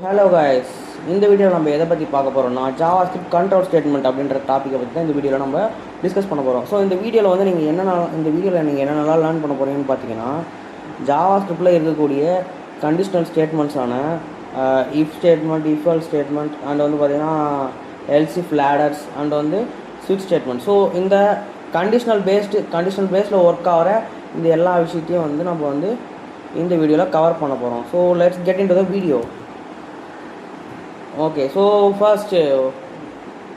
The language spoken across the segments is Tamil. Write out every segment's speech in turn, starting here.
ஹலோ காய்ஸ், இந்த வீடியோவில் நம்ம எதை பற்றி பார்க்க போகிறோம்னா ஜாவாஸ்கிரிப்ட் கண்ட்ரோல் ஸ்டேட்மெண்ட் அப்படின்ற டாப்பிக்கை பற்றி தான் இந்த வீடியோவில் நம்ம டிஸ்கஸ் பண்ண போகிறோம். ஸோ இந்த வீடியோவில் வந்து நீங்கள் என்னென்னலாம் லேர்ன் பண்ண போகிறீங்கன்னு பார்த்தீங்கன்னா, ஜாவாஸ்கிரிப்டில் இருக்கக்கூடிய கண்டிஷனல் ஸ்டேட்மெண்ட்ஸான if statement, if else statement and வந்து பார்த்தீங்கன்னா எல்ஸ் இஃப் லேடர்ஸ் அண்ட் வந்து ஸ்விட்ச் ஸ்டேட்மெண்ட். ஸோ இந்த கண்டிஷனல் பேஸில் ஒர்க் ஆகிற இந்த எல்லா விஷயத்தையும் வந்து நம்ம வந்து இந்த வீடியோவில் கவர் பண்ண போகிறோம். So let's get into the video. Okay, so first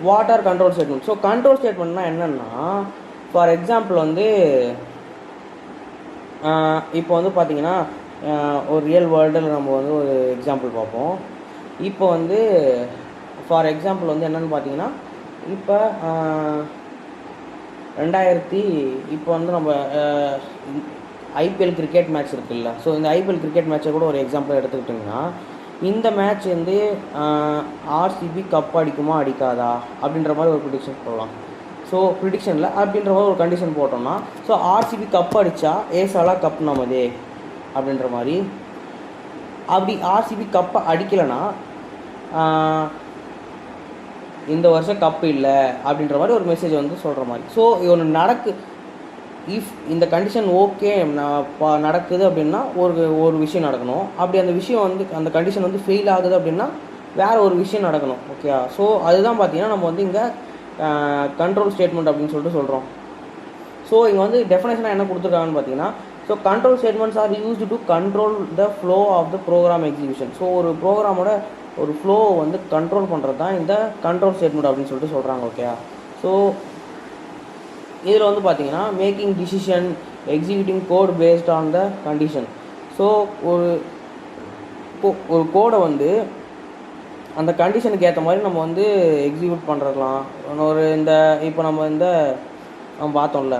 what are control statement. So control ஸ்டேட்மெண்ட்னா என்னென்னா, ஃபார் எக்ஸாம்பிள் வந்து இப்போ வந்து பார்த்தீங்கன்னா ஒரு ரியல் வேர்ல்டில் நம்ம வந்து ஒரு எக்ஸாம்பிள் பார்ப்போம். இப்போ வந்து ஃபார் எக்ஸாம்பிள் வந்து என்னென்னு பார்த்தீங்கன்னா, இப்போ இப்போ வந்து நம்ம ஐபிஎல் கிரிக்கெட் மேட்ச் இருக்குல்ல. ஸோ இந்த ஐபிஎல் கிரிக்கெட் மேட்சை கூட ஒரு எக்ஸாம்பிள் எடுத்துக்கிட்டிங்கன்னா, இந்த மேட்ச் வந்து ஆர்சிபி கப் அடிக்குமா அடிக்காதா அப்படின்ற மாதிரி ஒரு ப்ரிடிக்ஷன் போடலாம். ஸோ ப்ரிடிக்ஷனில் அப்படின்ற மாதிரி ஒரு கண்டிஷன் போட்டோம்னா, ஸோ ஆர்சிபி கப் அடித்தா ஏசாலா கப் நமதே அப்படின்ற மாதிரி. அப்படி ஆர்சிபி கப்பை அடிக்கலைன்னா இந்த வருஷம் கப்பு இல்லை அப்படின்ற மாதிரி ஒரு மெசேஜ் வந்து சொல்கிற மாதிரி. ஸோ ஒன்று இஃப் இந்த கண்டிஷன் ஓகே நடக்குது அப்படின்னா ஒரு விஷயம் நடக்கணும். அப்படி அந்த விஷயம் வந்து அந்த கண்டிஷன் வந்து ஃபெயில் ஆகுது அப்படின்னா வேறு ஒரு விஷயம் நடக்கணும். ஓகே, ஸோ அதுதான் பார்த்தீங்கன்னா நம்ம வந்து இங்கே கண்ட்ரோல் ஸ்டேட்மெண்ட் அப்படின்னு சொல்லிட்டு சொல்கிறோம். ஸோ இங்கே வந்து டெஃபினேஷனாக என்ன கொடுத்துருக்காங்கன்னு பார்த்தீங்கன்னா, so control statements are used to control the flow of the program execution. So ஒரு ப்ரோக்ராமோட ஒரு ஃப்ளோவை வந்து கண்ட்ரோல் பண்ணுறது தான் இந்த கண்ட்ரோல் ஸ்டேட்மெண்ட் அப்படின்னு சொல்லிட்டு சொல்கிறாங்க. ஓகே, ஸோ இதில் வந்து பார்த்தீங்கன்னா making decision, executing code based on the condition. So ஒரு கோடை வந்து அந்த கண்டிஷனுக்கு ஏற்ற மாதிரி நம்ம வந்து எக்ஸிக்யூட் பண்ணுறலாம். இப்போ நம்ம பார்த்தோம்ல,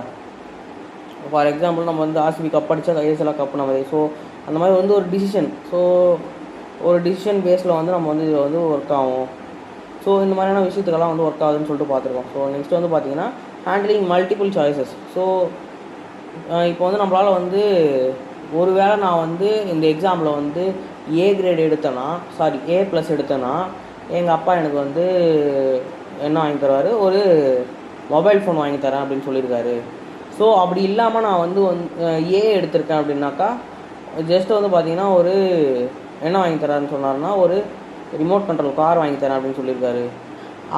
ஃபார் எக்ஸாம்பிள் நம்ம வந்து ஆர்சிபி கப் அடித்தா ஏசலா கப் நம்ம. ஸோ அந்த மாதிரி வந்து ஒரு டிசிஷன். ஸோ ஒரு டிசிஷன் பேஸில் வந்து நம்ம வந்து இதில் வந்து ஒர்க் ஆகும். ஸோ இந்த மாதிரியான விஷயத்துக்கெல்லாம் வந்து ஒர்க் ஆகுதுன்னு சொல்லிட்டு பார்த்துருக்கோம். ஸோ நெக்ஸ்ட் வந்து பார்த்திங்கன்னா ஹேண்ட்லிங் மல்டிபிள் சாய்ஸஸ். ஸோ இப்போ வந்து நம்மளால் வந்து ஒருவேளை நான் வந்து இந்த எக்ஸாமில் வந்து ஏ கிரேட் A+ எடுத்தேன்னா எங்கள் அப்பா எனக்கு வந்து என்ன வாங்கி தருவார், ஒரு மொபைல் ஃபோன் வாங்கி தரேன் அப்படின்னு சொல்லியிருக்காரு. ஸோ அப்படி இல்லாமல் நான் வந்து ஏ எடுத்திருக்கேன் அப்படின்னாக்கா ஜஸ்ட் வந்து பார்த்திங்கன்னா ஒரு என்ன வாங்கி தராருன்னு சொன்னார்னா ஒரு ரிமோட் கண்ட்ரோல் கார் வாங்கி தரேன் அப்படின்னு சொல்லியிருக்காரு.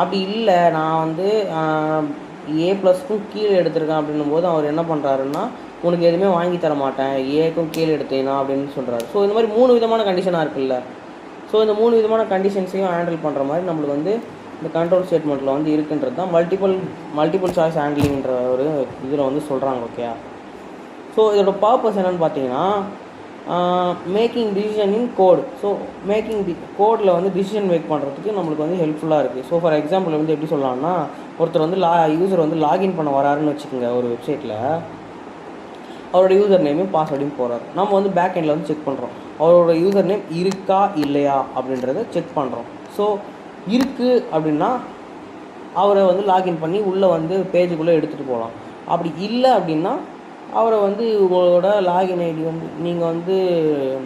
அப்படி இல்லை நான் வந்து A+க்கும் கீழே எடுத்திருக்கேன் அப்படின்னும் போது அவர் என்ன பண்ணுறாருன்னா, உனக்கு எதுவுமே வாங்கி தர மாட்டேன், ஏக்கும் கீழே எடுத்தீங்கன்னா அப்படின்னு சொல்கிறாரு. ஸோ இந்த மாதிரி 3 விதமான கண்டிஷனாக இருக்குல்ல. ஸோ இந்த 3 விதமான கண்டிஷன்ஸையும் ஹேண்டில் பண்ணுற மாதிரி நம்மளுக்கு வந்து இந்த கண்ட்ரோல் ஸ்டேட்மெண்ட்டில் வந்து இருக்குன்றது தான் மல்டிபிள் சாய்ஸ் ஹேண்ட்லிங்ன்ற ஒரு இதில் வந்து சொல்கிறாங்க. ஓகே, ஸோ இதோட பர்பஸ் என்னென்னு பார்த்தீங்கன்னா making decision in code. So கோடில் வந்து டிசிஷன் மேக் பண்ணுறதுக்கு நம்மளுக்கு வந்து ஹெல்ப்ஃபுல்லாக இருக்குது. ஸோ ஃபார் எக்ஸாம்பிள் வந்து எப்படி சொல்லலாம்னா, ஒருத்தர் வந்து யூசர் வந்து லாகின் பண்ண வராருன்னு வச்சுக்கோங்க ஒரு வெப்சைட்டில். அவரோட யூசர் நேமையும் பாஸ்வேர்டையும் போகிறார். நம்ம வந்து பேக் எண்டில் வந்து செக் பண்ணுறோம் அவரோட யூசர் நேம் இருக்கா இல்லையா அப்படின்றத செக் பண்ணுறோம். ஸோ இருக்குது அப்படின்னா அவரை வந்து லாகின் பண்ணி உள்ளே வந்து பேஜுக்குள்ளே எடுத்துகிட்டு போகலாம். அப்படி இல்லை அப்படின்னா அவரை வந்து உங்களோட லாகின் ஐடி வந்து நீங்கள் வந்து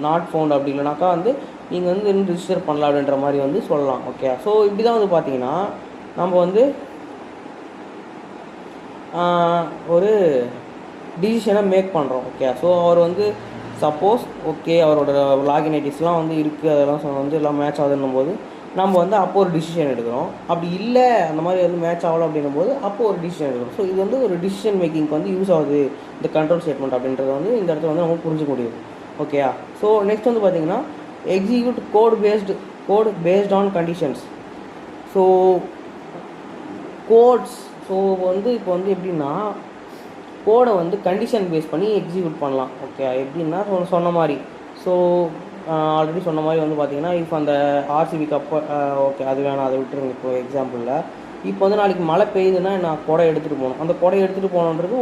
நாட் ஃபவுண்ட் அப்படி இல்லைனாக்கா வந்து நீங்கள் வந்து இன்னும் ரிஜிஸ்டர் பண்ணலாம் அப்படின்ற மாதிரி வந்து சொல்லலாம். ஓகே, ஸோ இப்படி தான் வந்து பார்த்தீங்கன்னா நம்ம வந்து ஒரு டிசிஷனை மேக் பண்ணுறோம். ஓகே, ஸோ அவர் வந்து சப்போஸ் ஓகே அவரோட லாகின் ஐடிஸ்லாம் வந்து இருக்குது, அதெல்லாம் வந்து எல்லாம் மேட்ச் ஆகுதுன்னும் போது நம்ம வந்து அப்போ ஒரு டிசிஷன் எடுக்கிறோம். அப்படி இல்லை அந்த மாதிரி வந்து மேட்ச் ஆகலாம் அப்படின்னும் போது அப்போது ஒரு டிசிஷன் எடுக்கிறோம். ஸோ இது வந்து ஒரு டிசிஷன் மேக்கிங்க்கு வந்து யூஸ் ஆகுது இந்த கண்ட்ரோல் ஸ்டேட்மெண்ட் அப்படின்றது வந்து இந்த இடத்துல வந்து நம்ம புரிஞ்சுக்க முடியுது. ஓகேயா, ஸோ நெக்ஸ்ட் வந்து பார்த்திங்கன்னா execute code based on conditions. So codes வந்து இப்போ வந்து எப்படின்னா கோடை வந்து கண்டிஷன் பேஸ் பண்ணி எக்ஸிக்யூட் பண்ணலாம். ஓகே, எப்படின்னா சொன்ன மாதிரி ஸோ ஆல்ரெடி சொன்ன மாதிரி வந்து பார்த்திங்கன்னா இப்போ அந்த ஆர்சிபி கப்பை ஓகே அது வேணாம், அதை விட்டுருங்க. இப்போ எக்ஸாம்பிளில் இப்போ வந்து நாளைக்கு மழை பெய்யுதுன்னா நான் கொடை எடுத்துகிட்டு போகணும். அந்த கொடை எடுத்துகிட்டு போகணுன்றது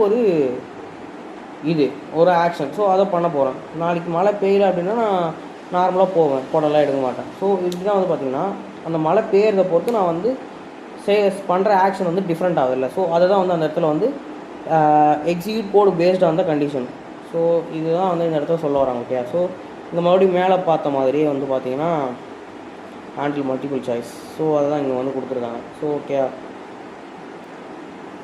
ஒரு ஆக்ஷன். ஸோ அதை பண்ண போகிறேன். நாளைக்கு மழை பெய்யலை அப்படின்னா நான் நார்மலாக போவேன், கொடைலாம் எடுக்க மாட்டேன். ஸோ இப்படி தான் வந்து பார்த்திங்கன்னா அந்த மழை பெய்யறதை பொறுத்து நான் வந்து பண்ணுற ஆக்ஷன் வந்து டிஃப்ரெண்ட் ஆகுதில்ல. ஸோ அதை தான் வந்து அந்த இடத்துல வந்து execute code based on the condition. So இதுதான் வந்து இந்த இடத்துல சொல்ல வராங்க. ஓகே, ஸோ இந்த மறுபடியும் மேலே பார்த்த மாதிரியே வந்து பார்த்திங்கன்னா ஹேண்டில் மல்டிபிள் சாய்ஸ். ஸோ அதுதான் இங்கே வந்து கொடுத்துருக்காங்க. ஸோ ஓகே,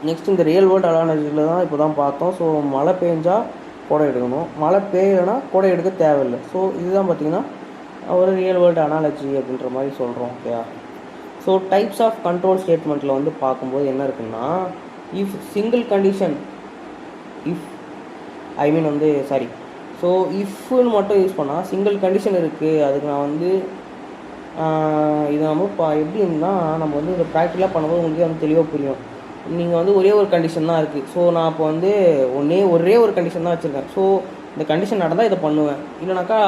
நெக்ஸ்ட் இந்த ரியல் வேர்ல்டு அனாலஜியில் தான் இப்போ தான் பார்த்தோம். ஸோ மழை பெஞ்சால் குடை எடுக்கணும், மழை பெய்யலைன்னா குடை எடுக்க தேவையில்லை. ஸோ இதுதான் பார்த்திங்கன்னா ஒரு ரியல் வேர்ல்டு அனாலஜி அப்படின்ற மாதிரி சொல்கிறோம். Okay, so types of control ஸ்டேட்மெண்ட்டில் வந்து பார்க்கும்போது என்ன இருக்குன்னா, if single condition, if I mean வந்து சாரி, ஸோ இஃப்னு மட்டும் யூஸ் பண்ணால் சிங்கிள் கண்டிஷன் இருக்குது. அதுக்கு நான் வந்து இது நம்ம இப்போ எப்படின்னா நம்ம வந்து இதை ப்ராக்டிக்கலாக பண்ணும்போது உங்களுக்கு வந்து தெளிவாக புரியும். நீங்கள் வந்து ஒரே ஒரு கண்டிஷன் தான் இருக்குது. ஸோ நான் இப்போ வந்து ஒரே ஒரு கண்டிஷன் தான் வச்சுருக்கேன். ஸோ இந்த கண்டிஷன் நடந்தால் இதை பண்ணுவேன், இல்லைனாக்கா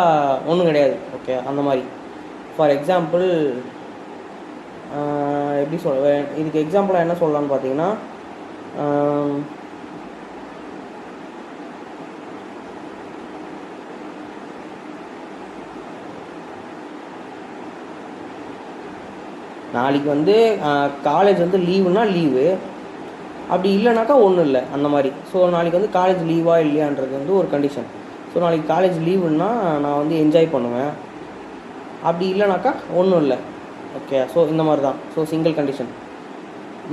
ஒன்றும் கிடையாது. ஓகே, அந்த மாதிரி. ஃபார் எக்ஸாம்பிள் எப்படி சொல்லுவேன், இதுக்கு எக்ஸாம்பிளாக என்ன சொல்லலான்னு பார்த்தீங்கன்னா, நாளைக்கு வந்து காலேஜ் வந்து லீவுனா லீவு, அப்படி இல்லைனாக்கா ஒன்றும் இல்லை, அந்த மாதிரி. ஸோ நாளைக்கு வந்து காலேஜ் லீவா இல்லையான்றது வந்து ஒரு கண்டிஷன். ஸோ நாளைக்கு காலேஜ் லீவுன்னா நான் வந்து என்ஜாய் பண்ணுவேன், அப்படி இல்லைனாக்கா ஒன்றும் இல்லை. ஓகே, ஸோ இந்த மாதிரி தான். So single condition.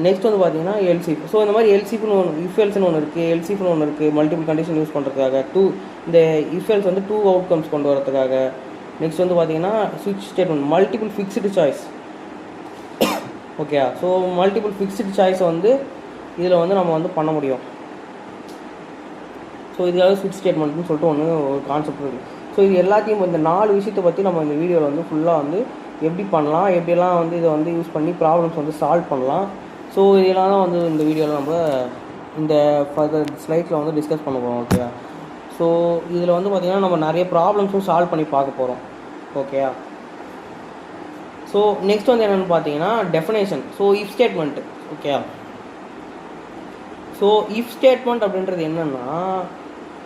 நெக்ஸ்ட் வந்து பார்த்தீங்கன்னா எல்சிஃப். ஸோ இந்த மாதிரி எல்சிஃப்னு ஒன்று, இஃப்எல்ஸ்னு ஒன்று இருக்குது, எல்சிஃப்னு ஒன்று இருக்குது. மல்டிபிள் கண்டிஷன் யூஸ் பண்ணுறதுக்காக இந்த இஃப்எல்ஸ் வந்து 2 அவுட்கம்ஸ் கொண்டு வரதுக்காக. நெக்ஸ்ட் வந்து பார்த்தீங்கன்னா ஸ்விட்ச் statement, multiple fixed choice. Okay, so multiple fixed சாய்ஸை வந்து இதில் வந்து நம்ம வந்து பண்ண முடியும். ஸோ இதுக்காக ஸ்விட்ச் ஸ்டேட்மெண்ட்னு சொல்லிட்டு ஒரு கான்செப்ட் இருக்குது. ஸோ இது எல்லாத்தையும் இந்த 4 விஷயத்தை பற்றி நம்ம இந்த வீடியோவில் வந்து ஃபுல்லாக வந்து எப்படி பண்ணலாம், எப்படியெல்லாம் வந்து இதை வந்து யூஸ் பண்ணி ப்ராப்ளம்ஸ் வந்து சால்வ் பண்ணலாம். ஸோ இதெல்லாம் தான் வந்து இந்த வீடியோவில் நம்ம இந்த ஃபர்தர் ஸ்லைட்ஸில் வந்து டிஸ்கஸ் பண்ண போகிறோம். ஓகே, ஸோ இதில் வந்து பார்த்திங்கன்னா நம்ம நிறைய ப்ராப்ளம்ஸும் சால்வ் பண்ணி பார்க்க போகிறோம். ஓகே, ஸோ நெக்ஸ்ட் வந்து என்னென்னு பார்த்தீங்கன்னா definition. So if statement. Okay, so if statement அப்படின்றது என்னென்னா,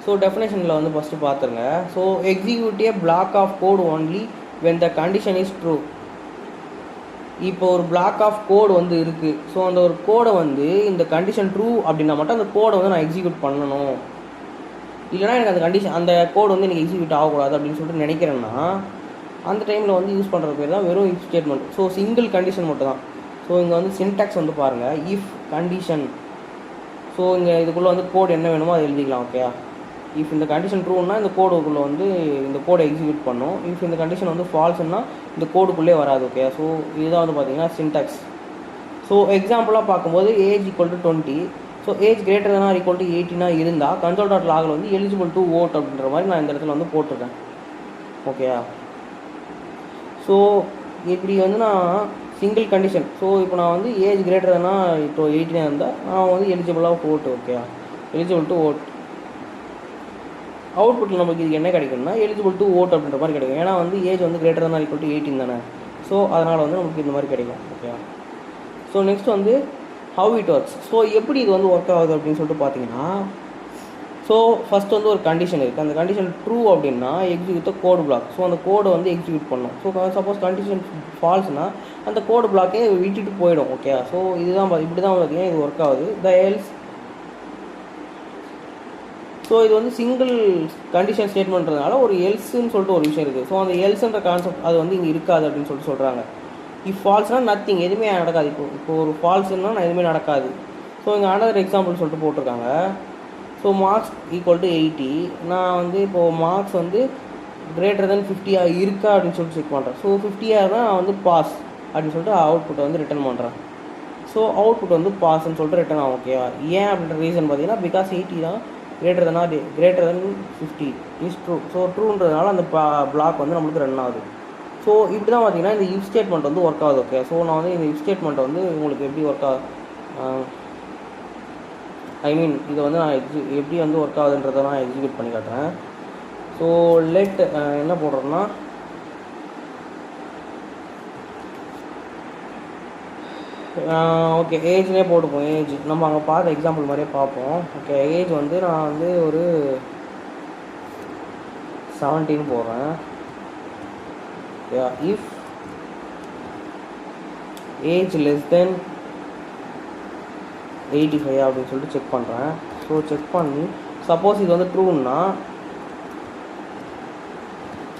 ஸோ டெஃபினேஷனில் வந்து ஃபஸ்ட்டு பார்த்துருங்க. So execute a block of code only when the condition is true. இப்போ ஒரு பிளாக் ஆஃப் கோடு வந்து இருக்குது. ஸோ அந்த ஒரு கோடை வந்து இந்த கண்டிஷன் ட்ரூ அப்படின்னா மட்டும் அந்த கோடை வந்து நான் எக்ஸிக்யூட் பண்ணணும், இல்லைனா எனக்கு அந்த கண்டிஷன் அந்த கோடு வந்து எனக்கு எக்ஸிக்யூட் ஆகக்கூடாது அப்படின்னு சொல்லிட்டு நினைக்கிறேன்னா அந்த டைமில் வந்து யூஸ் பண்ணுறது பேர் தான் வெறும் if statement. So single condition மட்டும் தான். ஸோ இங்கே வந்து சின்டாக்ஸ் வந்து பாருங்கள், இஃப் கண்டிஷன். ஸோ இங்கே இதுக்குள்ளே வந்து கோடு என்ன வேணுமோ அதை எழுதிக்கலாம். ஓகே, இஃப் இந்த கண்டிஷன் ட்ரூன்னா இந்த கோடுக்குள்ளே வந்து இந்த கோடை எக்ஸிக்யூட் பண்ணும். இஃப் இந்த கண்டிஷன் வந்து ஃபால்ஸ்னா இந்த கோடுக்குள்ளே வராது. ஓகே, ஸோ இதுதான் வந்து பார்த்தீங்கன்னா சின்டாக்ஸ். ஸோ எக்ஸாம்பிளாக பார்க்கும்போது age equal to 20. So age greater than or equal to 18 இருந்தால் console.logல வந்து எலிஜிபிள் டு ஓட் அப்படின்ற மாதிரி நான் இந்த இடத்துல வந்து போட்டிருக்கேன். ஓகே, ஸோ இப்படி வந்து நான் சிங்கிள் கண்டிஷன். ஸோ இப்போ நான் வந்து ஏஜ் கிரேட்டர் than இப்போ 18 இருந்தால் நான் வந்து எலிஜிபிளாக ஓட்டு. Okay, eligible to vote. அவுட்புட்டில் நமக்கு இது என்ன கிடைக்கும்னா எலிஜிபிள் டு ஓட் அப்படின்ற மாதிரி கிடைக்கும். ஏன்னா வந்து ஏஜ் வந்து greater than or equal to 18 தானே. ஸோ அதனால் வந்து நமக்கு இந்த மாதிரி கிடைக்கும். ஓகே, ஸோ நெக்ஸ்ட் வந்து ஹவ் இட் ஒர்க்ஸ். ஸோ எப்படி இது வந்து ஒர்க் ஆகுது அப்படின்னு சொல்லிட்டு பார்த்தீங்கன்னா, ஸோ ஃபஸ்ட் வந்து ஒரு கண்டிஷன் இருக்குது. அந்த கண்டிஷன் ட்ரூ அப்படின்னா எக்ஸிக்யூட் கோடு பிளாக். ஸோ அந்த கோடை வந்து எக்ஸிக்யூட் பண்ணணும். ஸோ சப்போஸ் கண்டிஷன் ஃபால்ஸ்னால் அந்த கோடு பிளாக்கே விட்டுட்டு போயிடும். ஓகே, ஸோ இதுதான் இப்படி தான் பார்த்தீங்கன்னா இது ஒர்க் ஆகுது. த எல்ஸ். ஸோ இது வந்து சிங்கிள் கண்டிஷன் ஸ்டேட்மெண்ட்றதுனால ஒரு எல்ஸுன்னு சொல்லிட்டு ஒரு விஷயம் இருக்குது. ஸோ அந்த எல்ஸுன்ற கான்செப்ட் அது வந்து இங்கே இருக்காது அப்படின்னு சொல்லிட்டு சொல்கிறாங்க. இஃப் ஃபால்ஸ்னால் நத்திங், எதுவுமே நடக்காது. இப்போ ஒரு ஃபால்ஸ்னால் நான் எதுவுமே நடக்காது. ஸோ இங்கே அனதர் எக்ஸாம்பிள் சொல்லிட்டு போட்டிருக்காங்க. So marks equal to 80. நான் வந்து இப்போது மார்க்ஸ் வந்து கிரேட்டர் தென் 50 இருக்கா அப்படின்னு சொல்லிட்டு செக் பண்ணுறேன். ஸோ 50 தான் நான் வந்து பாஸ் அப்படின்னு சொல்லிட்டு அவுட்புட்டை வந்து ரிட்டர்ன் பண்ணுறேன். ஸோ அவுட்புட் வந்து பாஸ்ன்னு சொல்லிட்டு ரிட்டர்ன் ஆகும். ஓகேவா, ஏன் அப்படின்ற ரீசன் பார்த்தீங்கன்னா பிகாஸ் 80 தான் greater than 50 is true. So ட்ரூன்றதுனால அந்த பிளாக் வந்து நம்மளுக்கு ரன் ஆகுது. ஸோ இப்படி தான் பார்த்தீங்கன்னா இந்த இஃப் ஸ்டேட்மெண்ட் வந்து ஒர்க் ஆகுது. ஓகே, ஸோ நான் வந்து இந்த இஃப் ஸ்டேட்மெண்ட்டை வந்து உங்களுக்கு எப்படி ஒர்க் ஆகுது, ஐ மீன் இதை வந்து நான் எப்படி வந்து ஒர்க் ஆகுதுன்றதை நான் எக்ஸிக்யூட் பண்ணி காட்டுறேன். ஸோ லெட் என்ன போடுறோன்னா, ஓகே ஏஜ்லேயே போட்டுப்போம். ஏஜ் நம்ம அங்கே பார்த்த எக்ஸாம்பிள் மாதிரியே பார்ப்போம். ஓகே, ஏஜ் வந்து நான் வந்து ஒரு 17 போடுறேன். இஃப் ஏஜ் லெஸ் தென் 85 அப்படின்னு சொல்லிட்டு செக் பண்ணுறேன். ஸோ செக் பண்ணி சப்போஸ் இது வந்து ட்ரூன்னா,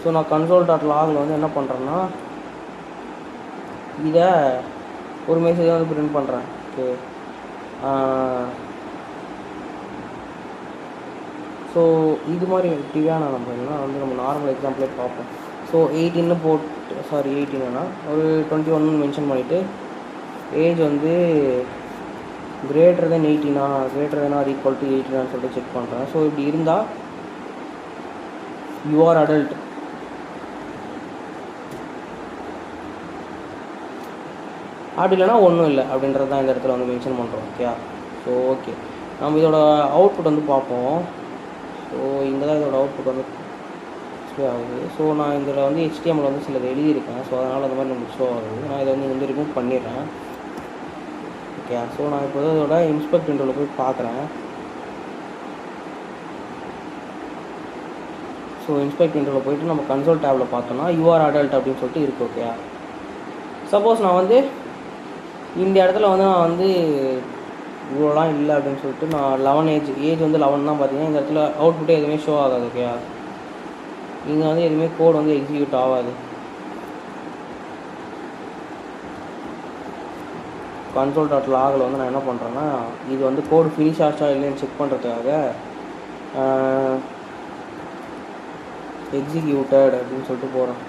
ஸோ நான் console.logல வந்து என்ன பண்ணுறேன்னா இதை ஒரு மெசேஜ் வந்து பிரிண்ட் பண்ணுறேன். ஓகே, ஸோ இது மாதிரி டிவியான நம்ம என்ன வந்து நம்ம நார்மல் எக்ஸாம்பிளே பார்ப்போம். ஸோ 18 போட்டு, சாரி 18னா ஒரு 21 மென்ஷன் பண்ணிவிட்டு ஏஜ் வந்து greater than 18 greater than or equal to 18 சொல்லிட்டு செக் பண்ணுறேன். ஸோ இப்படி இருந்தால் யூ ஆர் அடல்ட். அப்படி இல்லைனா ஒன்றும் இல்லை அப்படின்றது தான் இந்த இடத்துல வந்து மென்ஷன் பண்ணுறோம். ஓகே, ஸோ ஓகே, நம்ம இதோட அவுட்புட் வந்து பார்ப்போம். ஸோ இங்கே தான் இதோட அவுட்புட் வந்து ஷோ ஆகுது. ஸோ நான் இதில் வந்து HTML வந்து சிலது எழுதியிருக்கேன். ஸோ அதனால் அந்த மாதிரி நமக்கு ஷோ ஆகுது. நான் இதை வந்து ரிமூவ் பண்ணிடுறேன். ஓகே, ஸோ நான் இப்போ இதோட இன்ஸ்பெக்ட் விண்டோவில் போய் பார்க்குறேன். ஸோ இன்ஸ்பெக்ட் விண்டோவில் போய்ட்டு நம்ம கன்சோல் டேபில் பார்த்தோம்னா யூஆர் அடல்ட் அப்படின்னு சொல்லிட்டு இருக்குது. ஓகே, சப்போஸ் நான் வந்து இந்த இடத்துல வந்து நான் வந்து இவ்வளோலாம் இல்லை அப்படின்னு சொல்லிட்டு நான் 11 ஏஜ் வந்து 11 தான் பார்த்தீங்கன்னா இந்த இடத்துல அவுட்புட்டே எதுவுமே ஷோ ஆகாது. ஓகே, இங்கே வந்து எதுவுமே கோட் வந்து எக்ஸிக்யூட் ஆகாது. கன்சோல் டாட் லாகில் வந்து நான் என்ன பண்ணுறேன்னா இது வந்து கோடு ஃபினிஷ் ஆச்சா இல்லைன்னு செக் பண்ணுறதுக்காக எக்ஸிக்யூட்டட் அப்படின்னு சொல்லிட்டு போகிறேன்.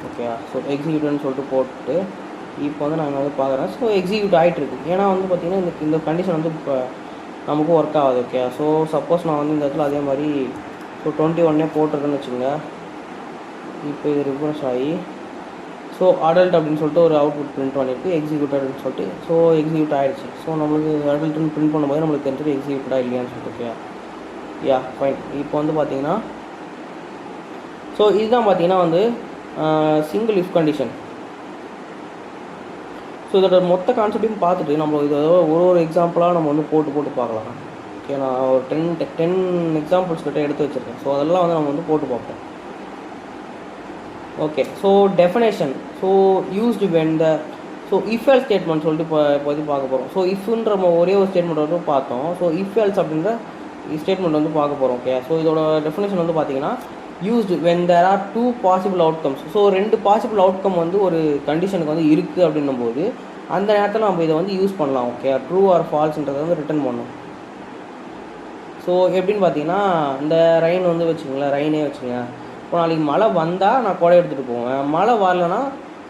ஓகே, ஸோ எக்ஸிக்யூட்டட்னு சொல்லிட்டு போட்டு இப்போ வந்து நான் வந்து பார்க்குறேன். ஸோ எக்ஸிக்யூட் ஆகிட்டுருக்கு. ஏன்னா வந்து பார்த்திங்கன்னா இந்த கண்டிஷன் வந்து இப்போ நமக்கும் ஒர்க் ஆகாது. ஓகே, ஸோ சப்போஸ் நான் வந்து இந்த இடத்துல அதே மாதிரி ஸோ 21 போட்டிருக்கேன்னு வச்சுங்க. இப்போ இது ரிஃப்ரெஷ் ஆகி ஸோ அடல்ட் அப்படின்னு சொல்லிட்டு ஒரு அவுட்புட் பிரிண்ட் பண்ணியிருக்கு, எக்ஸிக்யூட்டட்னு சொல்லிட்டு. ஸோ எக்ஸிக்யூட் ஆகிடுச்சு. ஸோ நம்மளுக்கு அடல்ட்டுன்னு பிரிண்ட் பண்ணும்போது நம்மளுக்கு தெரிஞ்சது எக்ஸிக்யூட்டடாக இல்லையான்னு சொல்லிட்டு. Okay, yeah fine. இப்போ வந்து பார்த்திங்கன்னா ஸோ இதுதான் பார்த்திங்கன்னா வந்து சிங்கிள் இஃப் கண்டிஷன். ஸோ இதோட மொத்த கான்செப்டையும் பார்த்துட்டு நம்ம இதை ஒரு எக்ஸாம்பிளாக நம்ம வந்து போட்டு பார்க்கலாம். ஓகே, நான் ஒரு 10 எக்ஸாம்பிள்ஸ் கிட்ட எடுத்து வச்சுருக்கேன். ஸோ அதெல்லாம் வந்து நம்ம வந்து போட்டு பார்ப்போம். Okay, so definition. So used when the so if else statement சொல்லிட்டு இப்போ பார்க்க போகிறோம். ஸோ இஃப்ன்ற நம்ம ஒரே ஒரு ஸ்டேட்மெண்ட் வந்து பார்த்தோம். ஸோ இஃப் எல்ஸ் அப்படின்ற ஸ்டேட்மெண்ட் வந்து பார்க்க போகிறோம். ஓகே, ஸோ இதோட டெஃபினேஷன் வந்து பார்த்தீங்கன்னா used when there are 2 possible outcomes. So 2 possible outcome வந்து ஒரு கண்டிஷனுக்கு வந்து இருக்குது அப்படின்னும் போது அந்த நேரத்தில் நம்ம இதை வந்து யூஸ் பண்ணலாம். ஓகே, ட்ரூ ஆர் ஃபால்ஸ்ன்றதை வந்து ரிட்டர்ன் பண்ணணும். ஸோ எப்படின்னு பார்த்தீங்கன்னா இந்த ரெயின் வந்து வச்சுக்கோங்களேன், ரெயினே வச்சுங்க. இப்போ நாளைக்கு மழை வந்தால் நான் குடை எடுத்துகிட்டு போவேன், மழை வரலைன்னா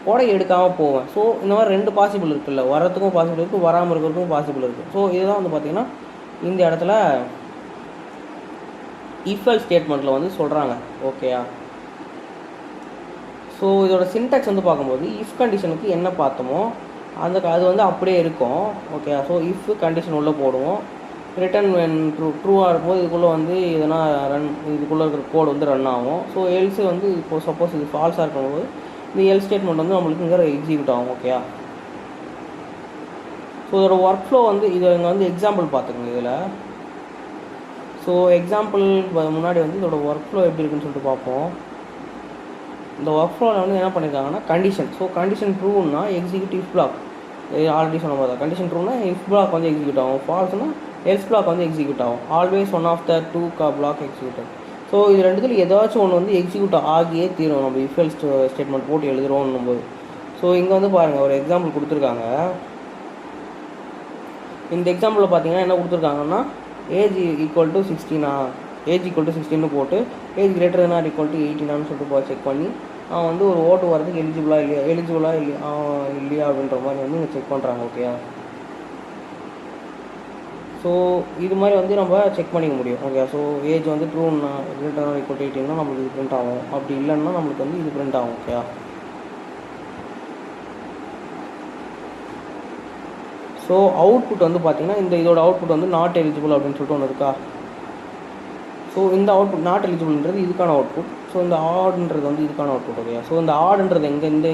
குடை எடுக்காமல் போவேன். ஸோ இந்த மாதிரி 2 பாசிபிள் இருக்குல்ல, வரத்துக்கும் பாசிபிள் இருக்குது, வராமல் இருக்கிறதுக்கும் பாசிபிள் இருக்குது. ஸோ இதுதான் வந்து பார்த்திங்கன்னா இந்த இடத்துல இஃப் எல்ஸ் ஸ்டேட்மெண்ட்டில் வந்து சொல்கிறாங்க. ஓகேயா, ஸோ இதோட சின்டாக்ஸ் வந்து பார்க்கும்போது இஃப் கண்டிஷனுக்கு என்ன பார்த்தோமோ அது வந்து அப்படியே இருக்கும். ஓகே, ஸோ இஃப் கண்டிஷன் உள்ளே போடுவோம், ரிட்டன் வென் ட்ரூவாக இருக்கும்போது இதுக்குள்ளே வந்து எதனா இதுக்குள்ளே இருக்கிற கோடு வந்து ரன் ஆகும். ஸோ எல்ஸ் வந்து இப்போ சப்போஸ் இது ஃபால்ஸாக இருக்கும்போது இந்த எல் ஸ்டேட்மெண்ட் வந்து நம்மளுக்கு இங்கே எக்ஸிக்யூட் ஆகும். ஓகேயா, ஸோ இதோட ஒர்க் ஃப்ளோ வந்து இதை இங்கே வந்து எக்ஸாம்பிள் பார்த்துக்கோங்க இதில். ஸோ எக்ஸாம்பிள் முன்னாடி வந்து இதோட ஒர்க் ஃப்ளோ எப்படி இருக்குன்னு சொல்லிட்டு பார்ப்போம். இந்த ஒர்க் ஃப்ளோவில் வந்து என்ன பண்ணியிருக்காங்கன்னா கண்டிஷன். ஸோ கண்டிஷன் ட்ரூன்னா எக்ஸிக்யூட் இஃப் பிளாக், ஆல்ரெடி சொன்ன மாதிரி தான். கண்டிஷன் ட்ரூனா இஃப் பிளாக் வந்து எக்ஸிக்யூட் ஆகும், ஃபால்ஸ்னா எல்ஸ் பிளாக் வந்து எக்ஸிக்யூட் ஆகும். Always one of the 2 block executed. So இது ரெண்டுத்தில் ஏதாச்சும் ஒன்று வந்து எக்ஸிக்யூட் ஆகியே தீரும் நம்ம இஃப் எல்ஸ் ஸ்டேட்மெண்ட் போட்டு எழுதுகிறோம் போது. ஸோ இங்கே வந்து பாருங்கள் ஒரு எக்ஸாம்பிள் கொடுத்துருக்காங்க. இந்த எக்ஸாம்பிளில் பார்த்தீங்கன்னா என்ன கொடுத்துருக்காங்கன்னா age equal to 16 age equal to 16 போட்டு age greater than or equal to 18 சொல்லிட்டு செக் பண்ணி அவன் வந்து ஒரு ஓட்டு வரதுக்கு எலிஜிபிளாக இல்லையா அப்படின்ற மாதிரி வந்து இங்கே செக் பண்ணுறாங்க. ஓகேயா, ஸோ இது மாதிரி வந்து நம்ம செக் பண்ணிக்க முடியும். ஓகே, ஸோ ஏஜ் வந்து ட்ரூன்னா greater than or equal to 18 நம்மளுக்கு இது பிரிண்ட் ஆகும், அப்படி இல்லைன்னா நம்மளுக்கு வந்து இது பிரிண்ட் ஆகும். ஓகேயா, ஸோ அவுட்புட் வந்து பார்த்திங்கன்னா இதோட அவுட்புட் வந்து நாட் எலிஜிபிள் அப்படின்னு சொல்லிட்டு ஒன்று இருக்கா. ஸோ இந்த அவுட்புட் நாட் எலிஜிபிள்ன்றது இதுக்கான அவுட்புட். ஸோ இந்த ஆடுன்றது வந்து இதுக்கான அவுட்புட். ஓகே, ஸோ இந்த ஆடுன்றது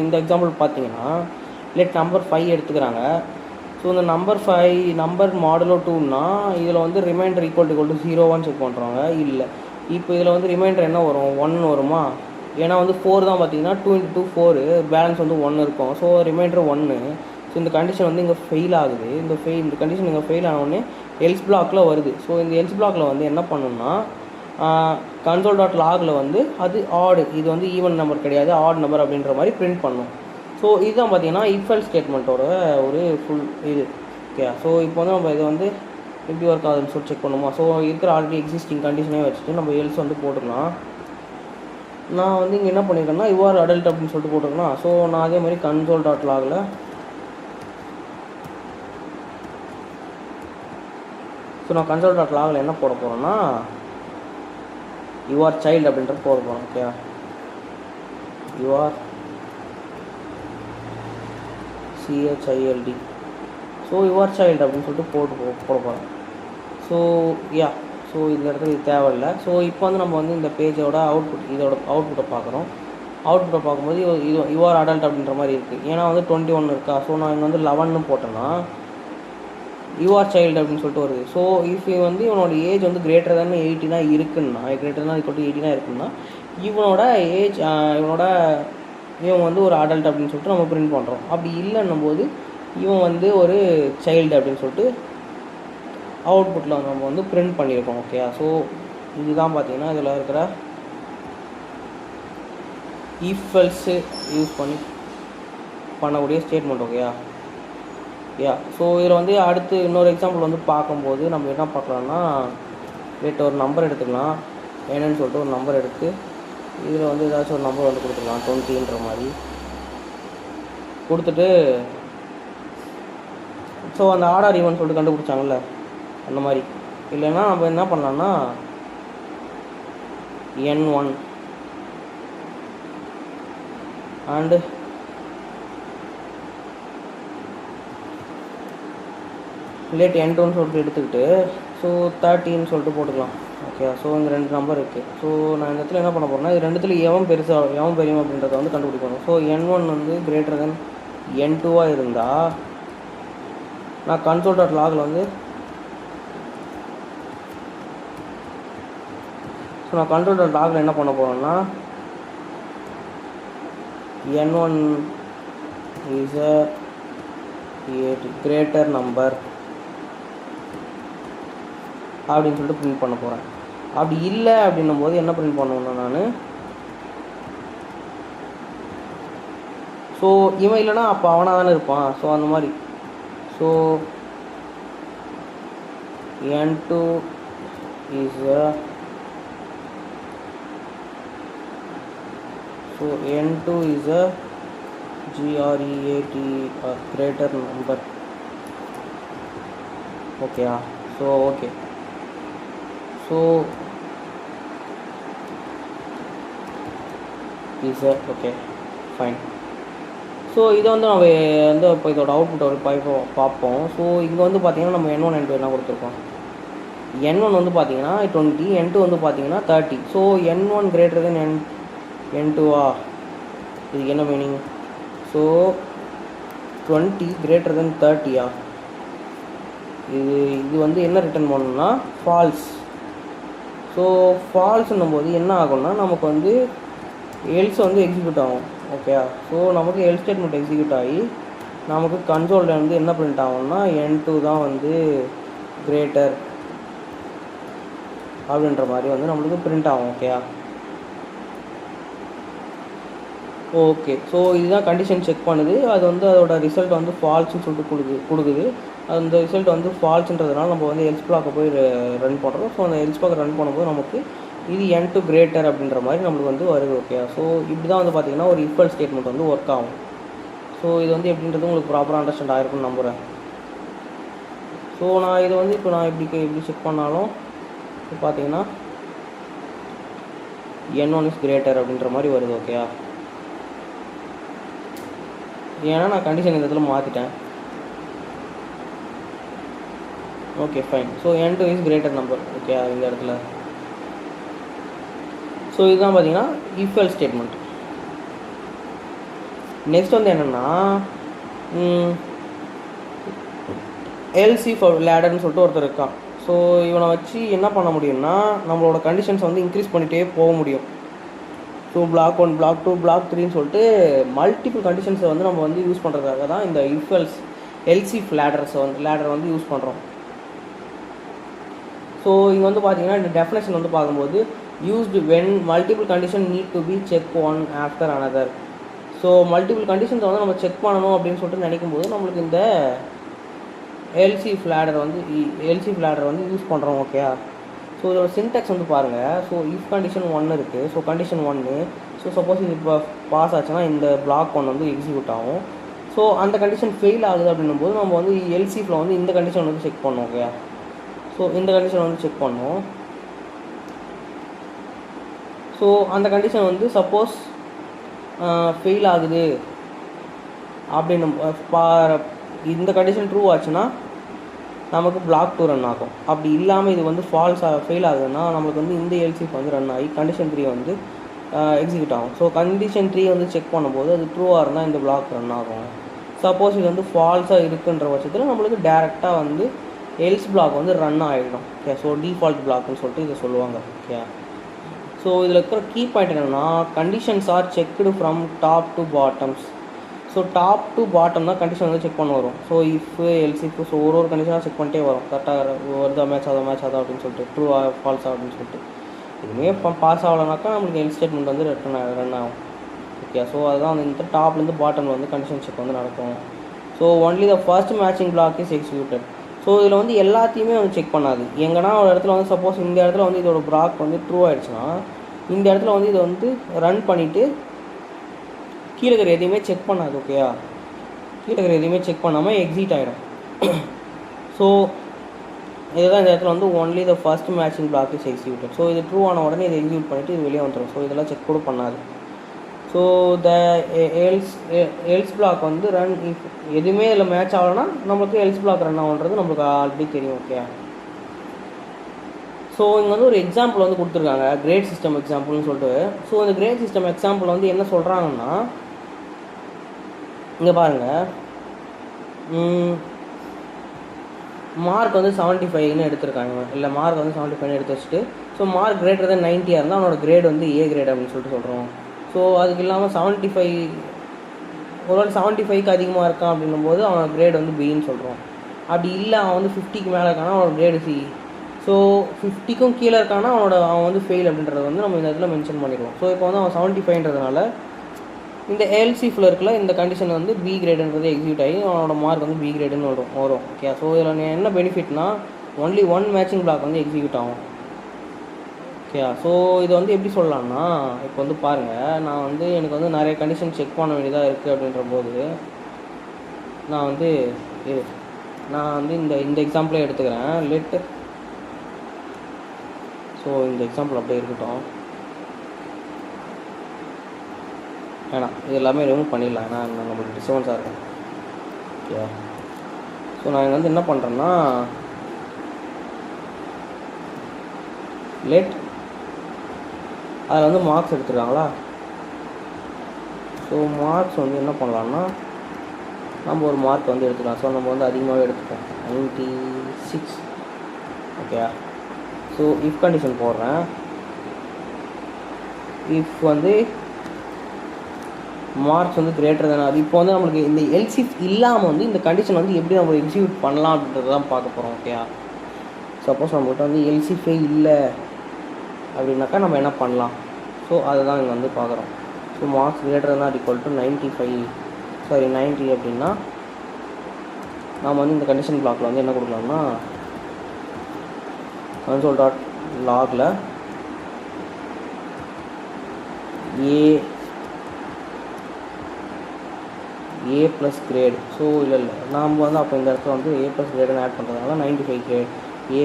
இந்த எக்ஸாம்பிள் பார்த்தீங்கன்னா லெட் நம்பர் 5 எடுத்துக்கிறாங்க. ஸோ இந்த நம்பர் 5 நம்பர் மாடுலோ 2ன்னா இதில் வந்து ரிமைண்டர் ஈக்குவல் டு 0 செக் பண்ணுறாங்க. இல்லை, இப்போ இதில் வந்து ரிமைண்டர் என்ன வரும், 1 வருமா. ஏன்னா வந்து 4 தான் பார்த்தீங்கன்னா 2 × 2 4, பேலன்ஸ் வந்து 1 இருக்கும். So remainder 1. ஸோ இந்த கண்டிஷன் வந்து இங்கே ஃபெயில் ஆகுது. இந்த கண்டிஷன் இங்கே ஃபெயில் ஆனவுடனே எல்ஸ் பிளாக்கில் வருது. ஸோ இந்த எல்ஸ் பிளாக்கில் வந்து என்ன பண்ணணும்னா கன்சோல் டாட் லாகில் வந்து அது ஆடு, இது வந்து ஈவன் நம்பர் கிடையாது, ஆட் நம்பர் அப்படின்ற மாதிரி பிரிண்ட் பண்ணும். ஸோ இதுதான் பார்த்தீங்கன்னா இஃப் எல்ஸ் ஸ்டேட்மெண்ட்டோட ஒரு ஃபுல் இது. ஓகே, ஸோ இப்போ வந்து நம்ம இதை வந்து எப்படி ஒர்க் ஆகுதுன்னு சொல்லி செக் பண்ணுமா. ஸோ இருக்கிற ஆல்ரெடி எக்ஸிஸ்டிங் கண்டிஷனே வச்சுட்டு நம்ம எல்ஸ் வந்து போட்டுக்கலாம். நான் வந்து இங்கே என்ன பண்ணியிருக்கேன்னா யுவர் அடல்ட் அப்படின்னு சொல்லிட்டு போட்டுருக்கேன்னா, ஸோ நான் அதே மாதிரி கன்சோல் டாட் லாகில் நான் கன்சோல் டாட் லாகில் என்ன போட போகிறேன்னா யுவர் சைல்டு அப்படின்றது போட போகிறோம். Okay, your CHILD, so your child அப்படின்னு சொல்லிட்டு போட போகிறோம். ஸோ ஸோ இந்த இடத்துல இது தேவையில்லை. ஸோ இப்போ வந்து நம்ம வந்து இந்த பேஜோட இதோட அவுட்புட்டை பார்க்குறோம். அவுட்புட்டை பார்க்கும்போது இது யுவர் அடல்ட் அப்படின்ற மாதிரி இருக்குது. ஏன்னா வந்து 21 இருக்கா. ஸோ நான் இங்கே வந்து 11 போட்டேன்னா யுவர் சைல்டு அப்படின்னு சொல்லிட்டு வருது. ஸோ இஃப் வந்து இவனோட ஏஜ் வந்து கிரேட்டர் தான் 18 இருக்குன்னா, கிரேட்டர் தான் = 18 இருக்குன்னா இவனோட ஏஜ் இவன் வந்து ஒரு அடல்ட் அப்படின்னு சொல்லிட்டு நம்ம பிரிண்ட் பண்ணுறோம். அப்படி இல்லைன்னும் போது இவன் வந்து ஒரு சைல்டு அப்படின்னு சொல்லிட்டு அவுட்புட்டில் நம்ம வந்து பிரிண்ட் பண்ணியிருக்கோம். ஓகே, ஸோ இதுதான் பார்த்தீங்கன்னா இதில் இருக்கிற இஃப் எல்ஸ் யூஸ் பண்ணக்கூடிய ஸ்டேட்மெண்ட். ஓகேயா, ஸோ இதில் வந்து அடுத்து இன்னொரு எக்ஸாம்பிள் வந்து பார்க்கும்போது நம்ம என்ன பார்க்கலாம்னா, ஒரு நம்பர் எடுத்துக்கலாம். என்னன்னு சொல்லிட்டு ஒரு நம்பர் எடுத்து இதில் வந்து ஏதாச்சும் ஒரு நம்பர் வந்து கொடுத்துக்கலாம், 20ன்ற மாதிரி கொடுத்துட்டு, ஸோ அந்த ஆர்டர் ஈவன் சொல்லிட்டு கண்டுபிடிச்சாங்கல்ல அந்த மாதிரி. இல்லைன்னா நம்ம என்ன பண்ணலாம்னா N1 அண்டு N2ன்னு சொல்லிட்டு எடுத்துக்கிட்டு ஸோ 30ன்னு சொல்லிட்டு போட்டுக்கலாம். ஓகே, ஸோ இந்த 2 நம்பர் இருக்குது. ஸோ நான் இந்த இடத்துல என்ன பண்ண போகிறேன்னா இது ரெண்டுத்துல எவன் பெரியும் அப்படின்றத வந்து கண்டுபிடிக்கணும். ஸோ N1 வந்து கிரேட்டர் தென் N2வாக இருந்தால் நான் கன்சோல் டாட் லாகில் வந்து நான் கன்சோல் டாட் லாகில் என்ன பண்ண போகிறேன்னா N1 is a greater number அப்படின்னு சொல்லிட்டு பிரிண்ட் பண்ண போகிறேன். அப்படி இல்லை அப்படின்னும் போது என்ன பிரிண்ட் பண்ணணும்னா நான் ஸோ இவன் இல்லைனா அப்போ அவனாக தானே இருப்பான். ஸோ அந்த மாதிரி so N2 is N2 is a greater number. ஓகேயா, so okay, so is okay fine. So இதை வந்து நம்ம வந்து இப்போ இதோட அவுட்புட் ஒரு பார்ப்போம். ஸோ இங்கே வந்து பார்த்தீங்கன்னா நம்ம N1 N2 என்ன கொடுத்துருக்கோம். N1 வந்து பார்த்தீங்கன்னா 20, N2 வந்து பார்த்தீங்கன்னா 30. ஸோ N1 கிரேட்டர் தென் N2வா, இதுக்கு என்ன மீனிங். ஸோ 20 கிரேட்டர் தென் 30யா, இது வந்து என்ன ரிட்டர்ன் பண்ணணும்னா ஃபால்ஸ். ஸோ ஃபால்ஸ்ன்னும் போது என்ன ஆகும்னா நமக்கு வந்து எல்ஸ் வந்து எக்ஸிக்யூட் ஆகும். ஓகேயா, ஸோ நமக்கு எல் ஸ்டேட்மெண்ட் எக்ஸிக்யூட் ஆகி நமக்கு கன்சோலில் வந்து என்ன பிரிண்ட் ஆகும்னா N2 தான் வந்து கிரேட்டர் அப்படின்ற மாதிரி வந்து நம்மளுக்கு பிரிண்ட் ஆகும். ஓகேயா, ஓகே, ஸோ இதுதான் கண்டிஷன் செக் பண்ணுது. அது வந்து அதோட ரிசல்ட் வந்து ஃபால்ஸ்ன்னு சொல்லிட்டு கொடுக்குது. அந்த ரிசல்ட் வந்து ஃபால்ஸ்ன்றதுனால நம்ம வந்து எல்ஸ் பிளாக்கை போய் ரன் பண்ணுறோம். ஸோ அந்த எல்ஸ் பிளாக்கை ரன் பண்ணும்போது நமக்கு இது N2 கிரேட்டர் அப்படின்ற மாதிரி நம்மளுக்கு வந்து வருது. ஓகே, ஸோ இப்படி தான் வந்து பார்த்திங்கன்னா ஒரு இஃப் எல்ஸ் ஸ்டேட்மெண்ட் வந்து ஒர்க் ஆகும். ஸோ இது வந்து எப்படின்றது உங்களுக்கு ப்ராப்பராக அண்டர்ஸ்டாண்ட் ஆகிருக்குன்னு நம்புகிறேன். ஸோ நான் இதை வந்து இப்போ நான் எப்படி செக் பண்ணாலும் இப்போ பார்த்தீங்கன்னா N1 இஸ் கிரேட்டர் அப்படின்ற மாதிரி வருது. ஓகேயா, ஏன்னா நான் கண்டிஷன் இந்த இடத்துல மாற்றிட்டேன். Okay fine. So N2 is greater number. Okay, இந்த இடத்துல ஸோ இதுதான் பார்த்தீங்கன்னா இஃப் எல்ஸ் ஸ்டேட்மெண்ட். நெக்ஸ்ட் வந்து என்னென்னா எல்சி லேடர்னு சொல்லிட்டு ஒருத்தர் இருக்கான். ஸோ இவனை வச்சு என்ன பண்ண முடியும்னா நம்மளோட கண்டிஷன்ஸ் வந்து இன்க்ரீஸ் பண்ணிகிட்டே போக முடியும். ஸோ பிளாக் 1, பிளாக் 2, பிளாக் 3ன்னு சொல்லிட்டு மல்டிபிள் கண்டிஷன்ஸை வந்து நம்ம வந்து யூஸ் பண்ணுறதுக்காக தான் இந்த இஃப் எல்சி லேடரை வந்து யூஸ் பண்ணுறோம். ஸோ இங்கே வந்து பார்த்தீங்கன்னா இந்த டெஃபினேஷன் வந்து பார்க்கும்போது used when multiple condition need to be check one after another. So multiple கண்டிஷன்ஸை வந்து நம்ம செக் பண்ணணும் அப்படின்னு சொல்லிட்டு நினைக்கும் போது நம்மளுக்கு இந்த எல்சி ஃப்ளாடர் வந்து யூஸ் பண்ணுறோம். ஓகே. ஸோ இதோட சின்டெக்ஸ் வந்து பாருங்கள். ஸோ இஃப் கண்டிஷன் 1 இருக்குது. So condition 1. ஸோ சப்போஸ் இது இப்போ பாஸ் ஆச்சுன்னா இந்த பிளாக் 1 வந்து எக்ஸிக்யூட் ஆகும். ஸோ அந்த கண்டிஷன் ஃபெயில் ஆகுது அப்படின்னும் போது நம்ம வந்து எல்சிஃபில் வந்து இந்த கண்டிஷன் வந்து செக் பண்ணோம். ஓகே. ஸோ இந்த கண்டிஷன் வந்து செக் பண்ணோம். ஸோ அந்த கண்டிஷன் வந்து சப்போஸ் ஃபெயில் ஆகுது அப்படின்னு இந்த கண்டிஷன் ட்ரூ ஆச்சுன்னா நமக்கு பிளாக் 2 ரன் ஆகும். அப்படி இல்லாமல் இது வந்து ஃபெயில் ஆகுதுன்னா நம்மளுக்கு வந்து இந்த எல்சிஃப் வந்து ரன் ஆகி கண்டிஷன் 3 வந்து எக்ஸிக்யூட் ஆகும். ஸோ கண்டிஷன் 3 வந்து செக் பண்ணும்போது அது ட்ரூவாக இருந்தால் இந்த பிளாக் ரன் ஆகும். சப்போஸ் இது வந்து ஃபால்ஸாக இருக்குன்ற பட்சத்தில் நம்மளுக்கு டேரெக்டாக வந்து எல்ஸ் பிளாக் வந்து ரன் ஆகிடும். ஓகே. ஸோ டிஃபால்ட் பிளாக்னு சொல்லிட்டு இதை சொல்லுவாங்க. ஓகே. ஸோ இதில் இருக்கிற கீ பாயிண்ட் என்னென்னா conditions are checked from top to bottoms. So top to bottom தான் கண்டிஷன் வந்து செக் பண்ண வரும். ஸோ இஃப் எல்சிஃப் ஸோ ஒரு கண்டிஷனாக செக் பண்ணிட்டே வரும். கரெக்டாக வருதா மேட்ச் ஆகுதா அப்படின்னு சொல்லிட்டு ட்ரூ ஃபால்ஸா அப்படின்னு சொல்லிட்டு இதுவுமே பாஸ் ஆகலைனாக்கா நம்மளுக்கு எல் ஸ்டேட்மெண்ட் வந்து ரன் ஆகும். ஓகே. ஸோ அதுதான் வந்து இந்த டாப்லேருந்து பாட்டமில் வந்து கண்டிஷன் செக் வந்து நடக்கும். So only the first matching block is executed. So இதில் வந்து எல்லாத்தையுமே வந்து செக் பண்ணாது. எங்கன்னா ஒரு இடத்துல வந்து சப்போஸ் இந்த இடத்துல வந்து இதோட பிளாக் வந்து ட்ரூ ஆகிடுச்சுன்னா இந்த இடத்துல வந்து இதை வந்து ரன் பண்ணிவிட்டு கீழே இருக்கிற எதையுமே செக் பண்ணாது. ஓகேயா. கீழே இருக்கிற எதையுமே செக் பண்ணாமல் எக்ஸிட் ஆகிடும். ஸோ இதுதான் இந்த இடத்துல வந்து only the first matching block is executed. So இது ட்ரூ ஆன உடனே இதை எக்ஸிக்யூட் பண்ணிவிட்டு இது வெளியே வந்துடும். ஸோ இதெல்லாம் செக் கூட பண்ணாது. ஸோ த எல்ஸ் பிளாக் வந்து ரன் எதுவுமே இதில் மேட்ச் ஆகலைன்னா நம்மளுக்கு எல்ஸ் பிளாக் ரன் ஆகுன்றது நம்மளுக்கு ஆல்ரெடி தெரியும். ஓகே. ஸோ இங்கே வந்து ஒரு எக்ஸாம்பிள் வந்து கொடுத்துருக்காங்க, கிரேட் சிஸ்டம் எக்ஸாம்பிள்னு சொல்லிட்டு. ஸோ இந்த கிரேட் சிஸ்டம் எக்ஸாம்பிள் வந்து என்ன சொல்கிறாங்கன்னா இங்கே பாருங்கள், மார்க் வந்து 75ன்னு எடுத்திருக்காங்க. இல்லை மார்க் வந்து 75 எடுத்து வச்சுட்டு ஸோ மார்க் கிரேட்டர் தான் 90 இருந்தால் அவனோட கிரேட் வந்து ஏ கிரேட் அப்படின்னு சொல்லிட்டு சொல்கிறோம். ஸோ அதுக்கு இல்லாமல் 75 ஒருவேளை 75க்கு அதிகமாக இருக்கான் அப்படின்னும் போது அவனோட கிரேட் வந்து பின்னு சொல்கிறோம். அப்படி இல்லை அவன் வந்து 50க்கு மேலே இருக்கானா அவனோட கிரேடு சி. ஸோ 50க்கும் கீழே இருக்கானா அவன் வந்து ஃபெயில் அப்படின்றத வந்து நம்ம இந்த இடத்துல மென்ஷன் பண்ணிடுவோம். ஸோ இப்போ வந்து அவன் 75ன்றதுனால இந்த எல்சிஃபில் இருக்கல இந்த கண்டிஷன் வந்து பி கிரேடுன்றது எக்ஸிக்யூட் ஆகி அவனோட மார்க் வந்து பி கிரேடுன்னு வரும். ஓகே. ஸோ இதில் என்ன பெனிஃபிட்னா ஒன்லி ஒன் மேட்சிங் பிளாக் வந்து எக்ஸிக்யூட் ஆகும். ஓகே. ஸோ இது வந்து எப்படி சொல்லலாம்னா இப்போ வந்து பாருங்கள், நான் வந்து எனக்கு வந்து நிறைய கண்டிஷன் செக் பண்ண வேண்டியதாக இருக்குது அப்படின்ற போது நான் வந்து இந்த எக்ஸாம்பிளே எடுத்துக்கிறேன். லெட் ஸோ இந்த எக்ஸாம்பிள் அப்படியே இருக்கட்டும். வேணாம், இது எல்லாமே ரிமூவ் பண்ணிடலாம். ஏன்னா நம்மளுக்கு டிஸ்டர்பன்ஸாக இருக்கும். ஓகே. ஸோ நான் இங்கே வந்து என்ன பண்ணுறேன்னா லெட் அதில் வந்து மார்க்ஸ் எடுத்துருக்காங்களா. ஸோ மார்க்ஸ் வந்து என்ன பண்ணலான்னா நம்ம ஒரு மார்க் வந்து எடுத்துக்கலாம். ஸோ நம்ம வந்து அதிகமாகவே எடுத்துப்போம் 96. ஓகே. ஸோ இஃப் கண்டிஷன் போடுறேன். இஃப் வந்து மார்க்ஸ் வந்து கிரேட்டர் தானே அது இப்போ வந்து நம்மளுக்கு இந்த எல்சிஃப் இல்லாமல் வந்து இந்த கண்டிஷன் வந்து எப்படி நம்ம எக்ஸிக்யூட் பண்ணலாம் அப்படின்றது தான் பார்க்க போகிறோம். ஓகேயா. சப்போஸ் நம்மகிட்ட வந்து எல்சிஃபே இல்லை அப்படின்னாக்கா நம்ம என்ன பண்ணலாம். ஸோ அதை தான் இங்கே வந்து பார்க்குறோம். So marks greater than equal to 90 அப்படின்னா நாம் வந்து இந்த கண்டிஷன் பிளாக்கில் வந்து என்ன கொடுக்கலாம்னா console dot logல ஏ ப்ளஸ் கிரேட். ஸோ இல்லை நாம் வந்து அப்போ இந்த இடத்துல வந்து ஏ ப்ளஸ் கிரேடுன்னு ஆட் பண்ணுறதுனால 95 grade A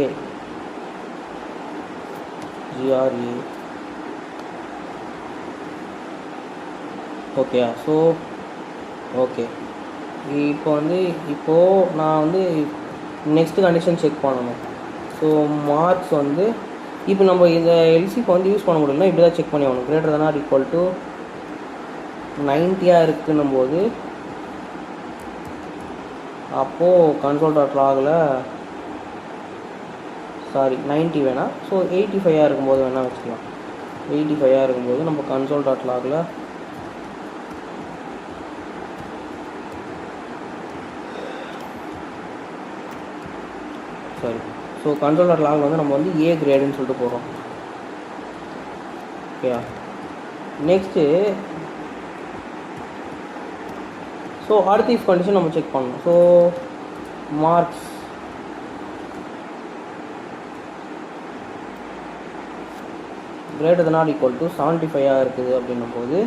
GRE. Okay. So okay. இப்போது நான் வந்து நெக்ஸ்ட்டு கண்டிஷன் செக் பண்ணணும். ஸோ மார்க்ஸ் வந்து இப்போ நம்ம இந்த எல்சிஃப் வந்து யூஸ் பண்ண முடியலன்னா இப்படி தான் செக் பண்ணி ஆகணும். கிரேட்டர் தானா ஈக்குவல் டு 90 இருக்குன்னும் போது அப்போது console dot logல 90 வேணாம். ஸோ 85 இருக்கும்போது வேணால் வச்சுக்கலாம். 85 இருக்கும்போது நம்ம console dot logல ஸோ கண்ட்ரோலர் லாகில் வந்து நம்ம வந்து ஏ கிரேடுன்னு சொல்லிட்டு போகிறோம். ஓகேயா. நெக்ஸ்ட்டு ஸோ அடுத்த இஃப் கண்டிஷன் நம்ம செக் பண்ணணும். So marks greater than or equal to 75 இருக்குது அப்படின்னும் போது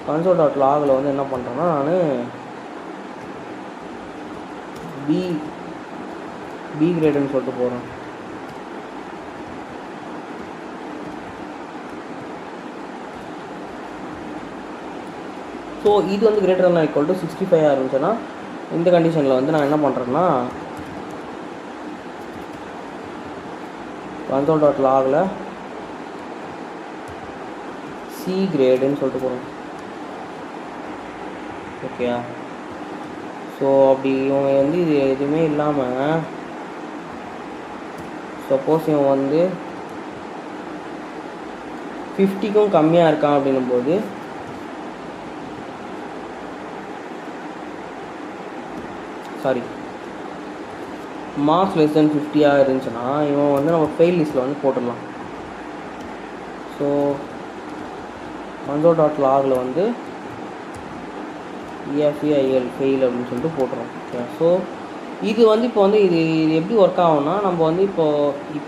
console.logல வந்து என்ன பண்ணுறேன்னா நான் பி கிரேடுன்னு சொல்லிட்டு போகிறேன். ஸோ இது வந்து greater than or equal to 65 இருந்துச்சுன்னா இந்த கண்டிஷனில் வந்து நான் என்ன பண்ணுறேன்னா console.logல சி கிரேடுன்னு சொல்லிட்டு போகிறோம். ஓகேயா. ஸோ அப்படி இவங்க வந்து இது எதுவுமே இல்லாமல் சப்போஸ் இவன் வந்து 50க்கும் கம்மியாக இருக்கான் அப்படின்னும் போது மார்க்ஸ் லெஸ் தென் 50 இருந்துச்சுன்னா இவன் வந்து நம்ம ஃபெயில் லிஸ்ட்டில் வந்து போட்டுடலாம். ஸோ console.logல வந்து EFEIL ஃபெயில் அப்படின்னு சொல்லிட்டு போட்டுரும். ஓகே. ஸோ இது வந்து இப்போ வந்து இது எப்படி ஒர்க் ஆகும்னா நம்ம வந்து இப்போ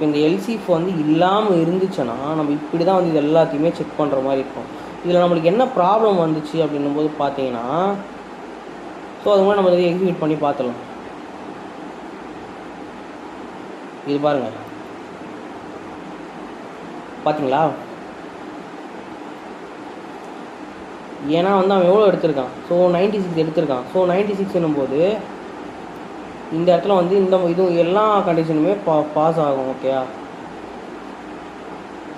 இந்த எல்சிஎஃப் வந்து இல்லாமல் இருந்துச்சுன்னா நம்ம இப்படி தான் வந்து இது எல்லாத்தையுமே செக் பண்ணுற மாதிரி இருக்கும். இதில் நம்மளுக்கு என்ன ப்ராப்ளம் வந்துச்சு அப்படின்னும் போது பார்த்தீங்கன்னா ஸோ அது மாதிரி நம்ம இதை எக்ஸிக்யூட் பண்ணி பார்த்துடலாம். இது பாருங்கள், பார்த்தீங்களா? ஏன்னா வந்து அவன் எவ்வளோ எடுத்திருக்கான், ஸோ 96 எடுத்திருக்கான். ஸோ 96 போது இந்த இடத்துல வந்து இது எல்லா கண்டிஷனுமே பாஸ் ஆகும். ஓகேயா.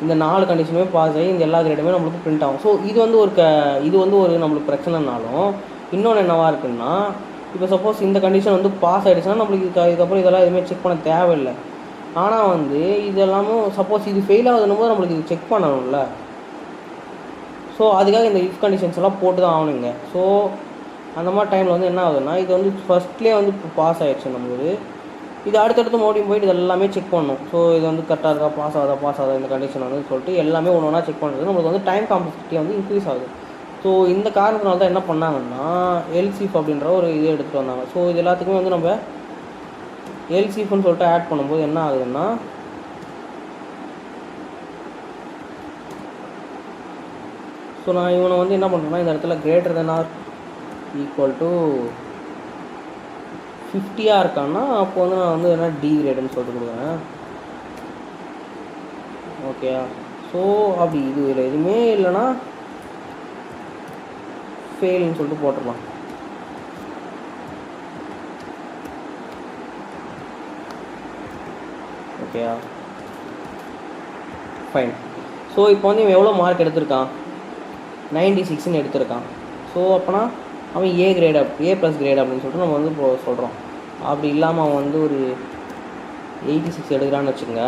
இந்த 4 கண்டிஷனுமே பாஸ் ஆகி இந்த எல்லா கிரேடுமே நம்மளுக்கு பிரிண்ட் ஆகும். ஸோ இது வந்து ஒரு நம்மளுக்கு பிரச்சனைனாலும் இன்னொன்று என்னவாக இருக்குன்னா இப்போ சப்போஸ் இந்த கண்டிஷன் வந்து பாஸ் ஆகிடுச்சுன்னா நம்மளுக்கு இதுக்கப்புறம் இதெல்லாம் எதுவுமே செக் பண்ண தேவையில்லை. ஆனால் வந்து இதெல்லாமும் சப்போஸ் இது ஃபெயில் ஆகுதுன்னு போது நம்மளுக்கு இது செக் பண்ணணும்ல. ஸோ அதுக்காக இந்த இஃப் கண்டிஷன்ஸ் எல்லாம் போட்டு தான் ஆகணுங்க. ஸோ அந்த மாதிரி டைமில் வந்து என்ன ஆகுதுன்னா இது வந்து ஃபஸ்ட்லேயே வந்து பாஸ் ஆகிடுச்சு நம்மளுக்கு. இது அடுத்தடுத்து மறுபடியும் போயிட்டு இது எல்லாமே செக் பண்ணணும். ஸோ இது வந்து கரெக்டாக இருக்கா, பாஸ் ஆகுதா இந்த கண்டிஷன் வந்து சொல்லிட்டு எல்லாமே ஒன்று ஒன்றா செக் பண்ணுறது நம்மளுக்கு வந்து டைம் காம்ப்ளெக்சிட்டி வந்து இன்க்ரீஸ் ஆகுது. ஸோ இந்த காரணத்தினால தான் என்ன பண்ணாங்கன்னா எல்சிஎஃப் அப்படின்ற ஒரு இதை எடுத்துகிட்டு வந்தாங்க. ஸோ இது எல்லாத்துக்குமே வந்து நம்ம எல்சிஎஃப்னு சொல்லிட்டு ஆட் பண்ணும்போது என்ன ஆகுதுன்னா ஸோ நான் இவனை வந்து என்ன பண்ணுறேன்னா இந்த இடத்துல greater than or equal to 50 இருக்கான்னா அப்போ வந்து நான் வந்து என்ன டி கிரேடுன்னு சொல்லிட்டு கொடுக்குறேன். ஓகேயா. ஸோ அப்படி இதில் எதுவுமே இல்லைன்னா ஃபெயில்னு சொல்லிட்டு போட்டுடலாம். ஓகேயா, ஃபைன். ஸோ இப்போ வந்து இவன் எவ்வளோ மார்க் எடுத்திருக்கான், 96ன்னு எடுத்திருக்கான். ஸோ அப்போனா அவன் ஏ ப்ளஸ் கிரேட் அப்படின்னு சொல்லிட்டு நம்ம வந்து இப்போ சொல்கிறோம். அப்படி இல்லாமல் அவன் வந்து ஒரு 86 எடுக்கிறான்னு வச்சுக்கோங்க,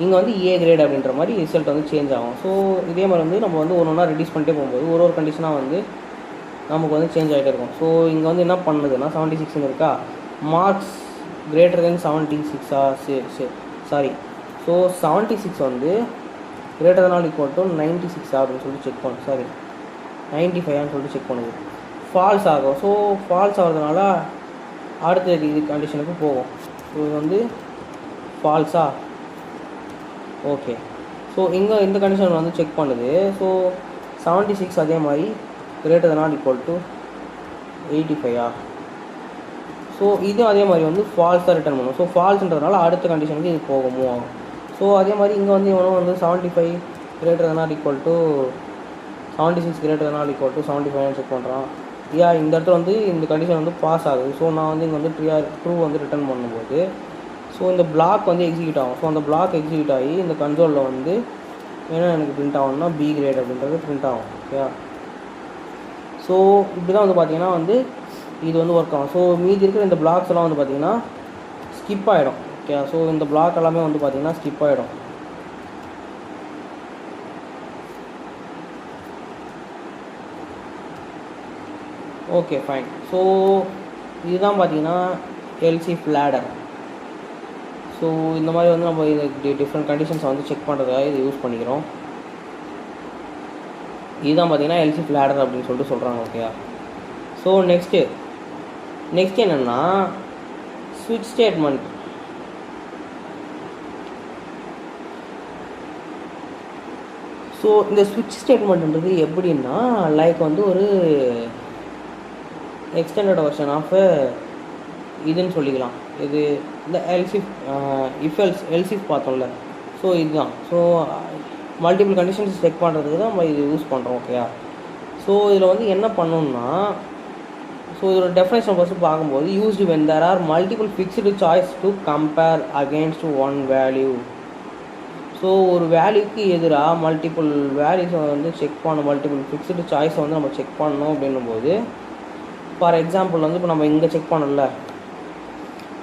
இங்கே வந்து ஏ கிரேட் அப்படின்ற மாதிரி ரிசல்ட் வந்து சேஞ்ச் ஆகும். ஸோ இதே மாதிரி வந்து நம்ம வந்து ஒன்று ஒன்றா ரெடியூஸ் பண்ணிட்டே போகும்போது ஒரு கண்டிஷனாக வந்து நமக்கு வந்து சேஞ்ச் ஆகிட்டே இருக்கும். ஸோ இங்கே வந்து என்ன பண்ணுதுன்னா 76 இருக்கா, marks greater than 76 sorry. So 76 வந்து greater than or equal to 96 அப்படின்னு சொல்லிட்டு செக் பண்ணும். சாரி 95 சொல்லிட்டு செக் பண்ணுது. ஃபால்ஸ் ஆகும். ஸோ ஃபால்ஸ் ஆகிறதுனால அடுத்த இது கண்டிஷனுக்கு போகும். ஸோ இது வந்து ஃபால்ஸா. ஓகே. ஸோ இங்கே இந்த கண்டிஷன் வந்து செக் பண்ணுது. ஸோ 76 அதே மாதிரி greater than or equal to 85. So இதுவும் அதே மாதிரி வந்து ஃபால்ஸாக ரிட்டர்ன் பண்ணும். ஸோ ஃபால்ஸ்ன்றதுனால அடுத்த கண்டிஷனுக்கு இது போகும், மூவ் ஆகும். ஸோ அதே மாதிரி இங்கே வந்து இவனும் வந்து 75 greater than or equal to 76 greater than or equal to 75 check பண்ணுறான். இந்த இடத்துல வந்து இந்த கண்டிஷன் வந்து பாஸ் ஆகுது. ஸோ நான் வந்து இங்கே வந்து ட்ரூ வந்து ரிட்டர்ன் பண்ணும்போது ஸோ இந்த பிளாக் வந்து எக்ஸிக்யூட் ஆகும். ஸோ அந்த பிளாக் எக்ஸிக்யூட் ஆகி இந்த கன்சோலில் வந்து ஏன்னா எனக்கு பிரிண்ட் ஆகும்னா பி கிரேட் அப்படின்றது பிரிண்ட் ஆகும். ஓகே. ஸோ இப்படி தான் வந்து பார்த்தீங்கன்னா வந்து இது வந்து ஒர்க் ஆகும். ஸோ மீதி இருக்கிற இந்த பிளாக்ஸ் எல்லாம் வந்து பார்த்தீங்கன்னா ஸ்கிப் ஆகிடும். ஓகே. ஸோ இந்த பிளாக் எல்லாமே வந்து பார்த்தீங்கன்னா ஸ்கிப் ஆகிடும். Okay, fine. ஸோ இதுதான் பார்த்தீங்கன்னா எல்சிஃப் லேடர். ஸோ இந்த மாதிரி வந்து நம்ம இது டிஃப்ரெண்ட் கண்டிஷன்ஸை வந்து செக் பண்ணுறதுக்காக இது யூஸ் பண்ணிக்கிறோம். இதுதான் பார்த்தீங்கன்னா எல்சிஃப் லேடர் அப்படின்னு சொல்லிட்டு சொல்கிறாங்க. ஓகேயா. ஸோ நெக்ஸ்ட் என்னென்னா ஸ்விட்ச் ஸ்டேட்மெண்ட். ஸோ இந்த ஸ்விட்ச் ஸ்டேட்மெண்ட்ன்றது எப்படின்னா லைக் வந்து ஒரு எக்ஸ்டெண்டட் வெர்ஷன் ஆஃப் இதுன்னு சொல்லிக்கலாம். இது இந்த எல்சிஃப் பார்த்தோம்ல, ஸோ இதுதான். ஸோ மல்டிபிள் கண்டிஷன்ஸ் செக் பண்ணுறதுக்கு தான் நம்ம இது யூஸ் பண்ணுறோம். ஓகேயா. ஸோ இதில் வந்து என்ன பண்ணணும்னா, ஸோ இதோட டெஃபினேஷன் ஃபஸ்ட்டு பார்க்கும்போது used when there are multiple fixed choice to compare against one value. So ஒரு வேல்யூக்கு எதிராக மல்டிபிள் வேல்யூஸை வந்து செக் பண்ணணும், மல்டிபிள் ஃபிக்ஸ்டு சாய்ஸை வந்து நம்ம செக் பண்ணணும் அப்படின்னும்போது, ஃபார் எக்ஸாம்பிள் வந்து இப்போ நம்ம இங்கே செக் பண்ணல,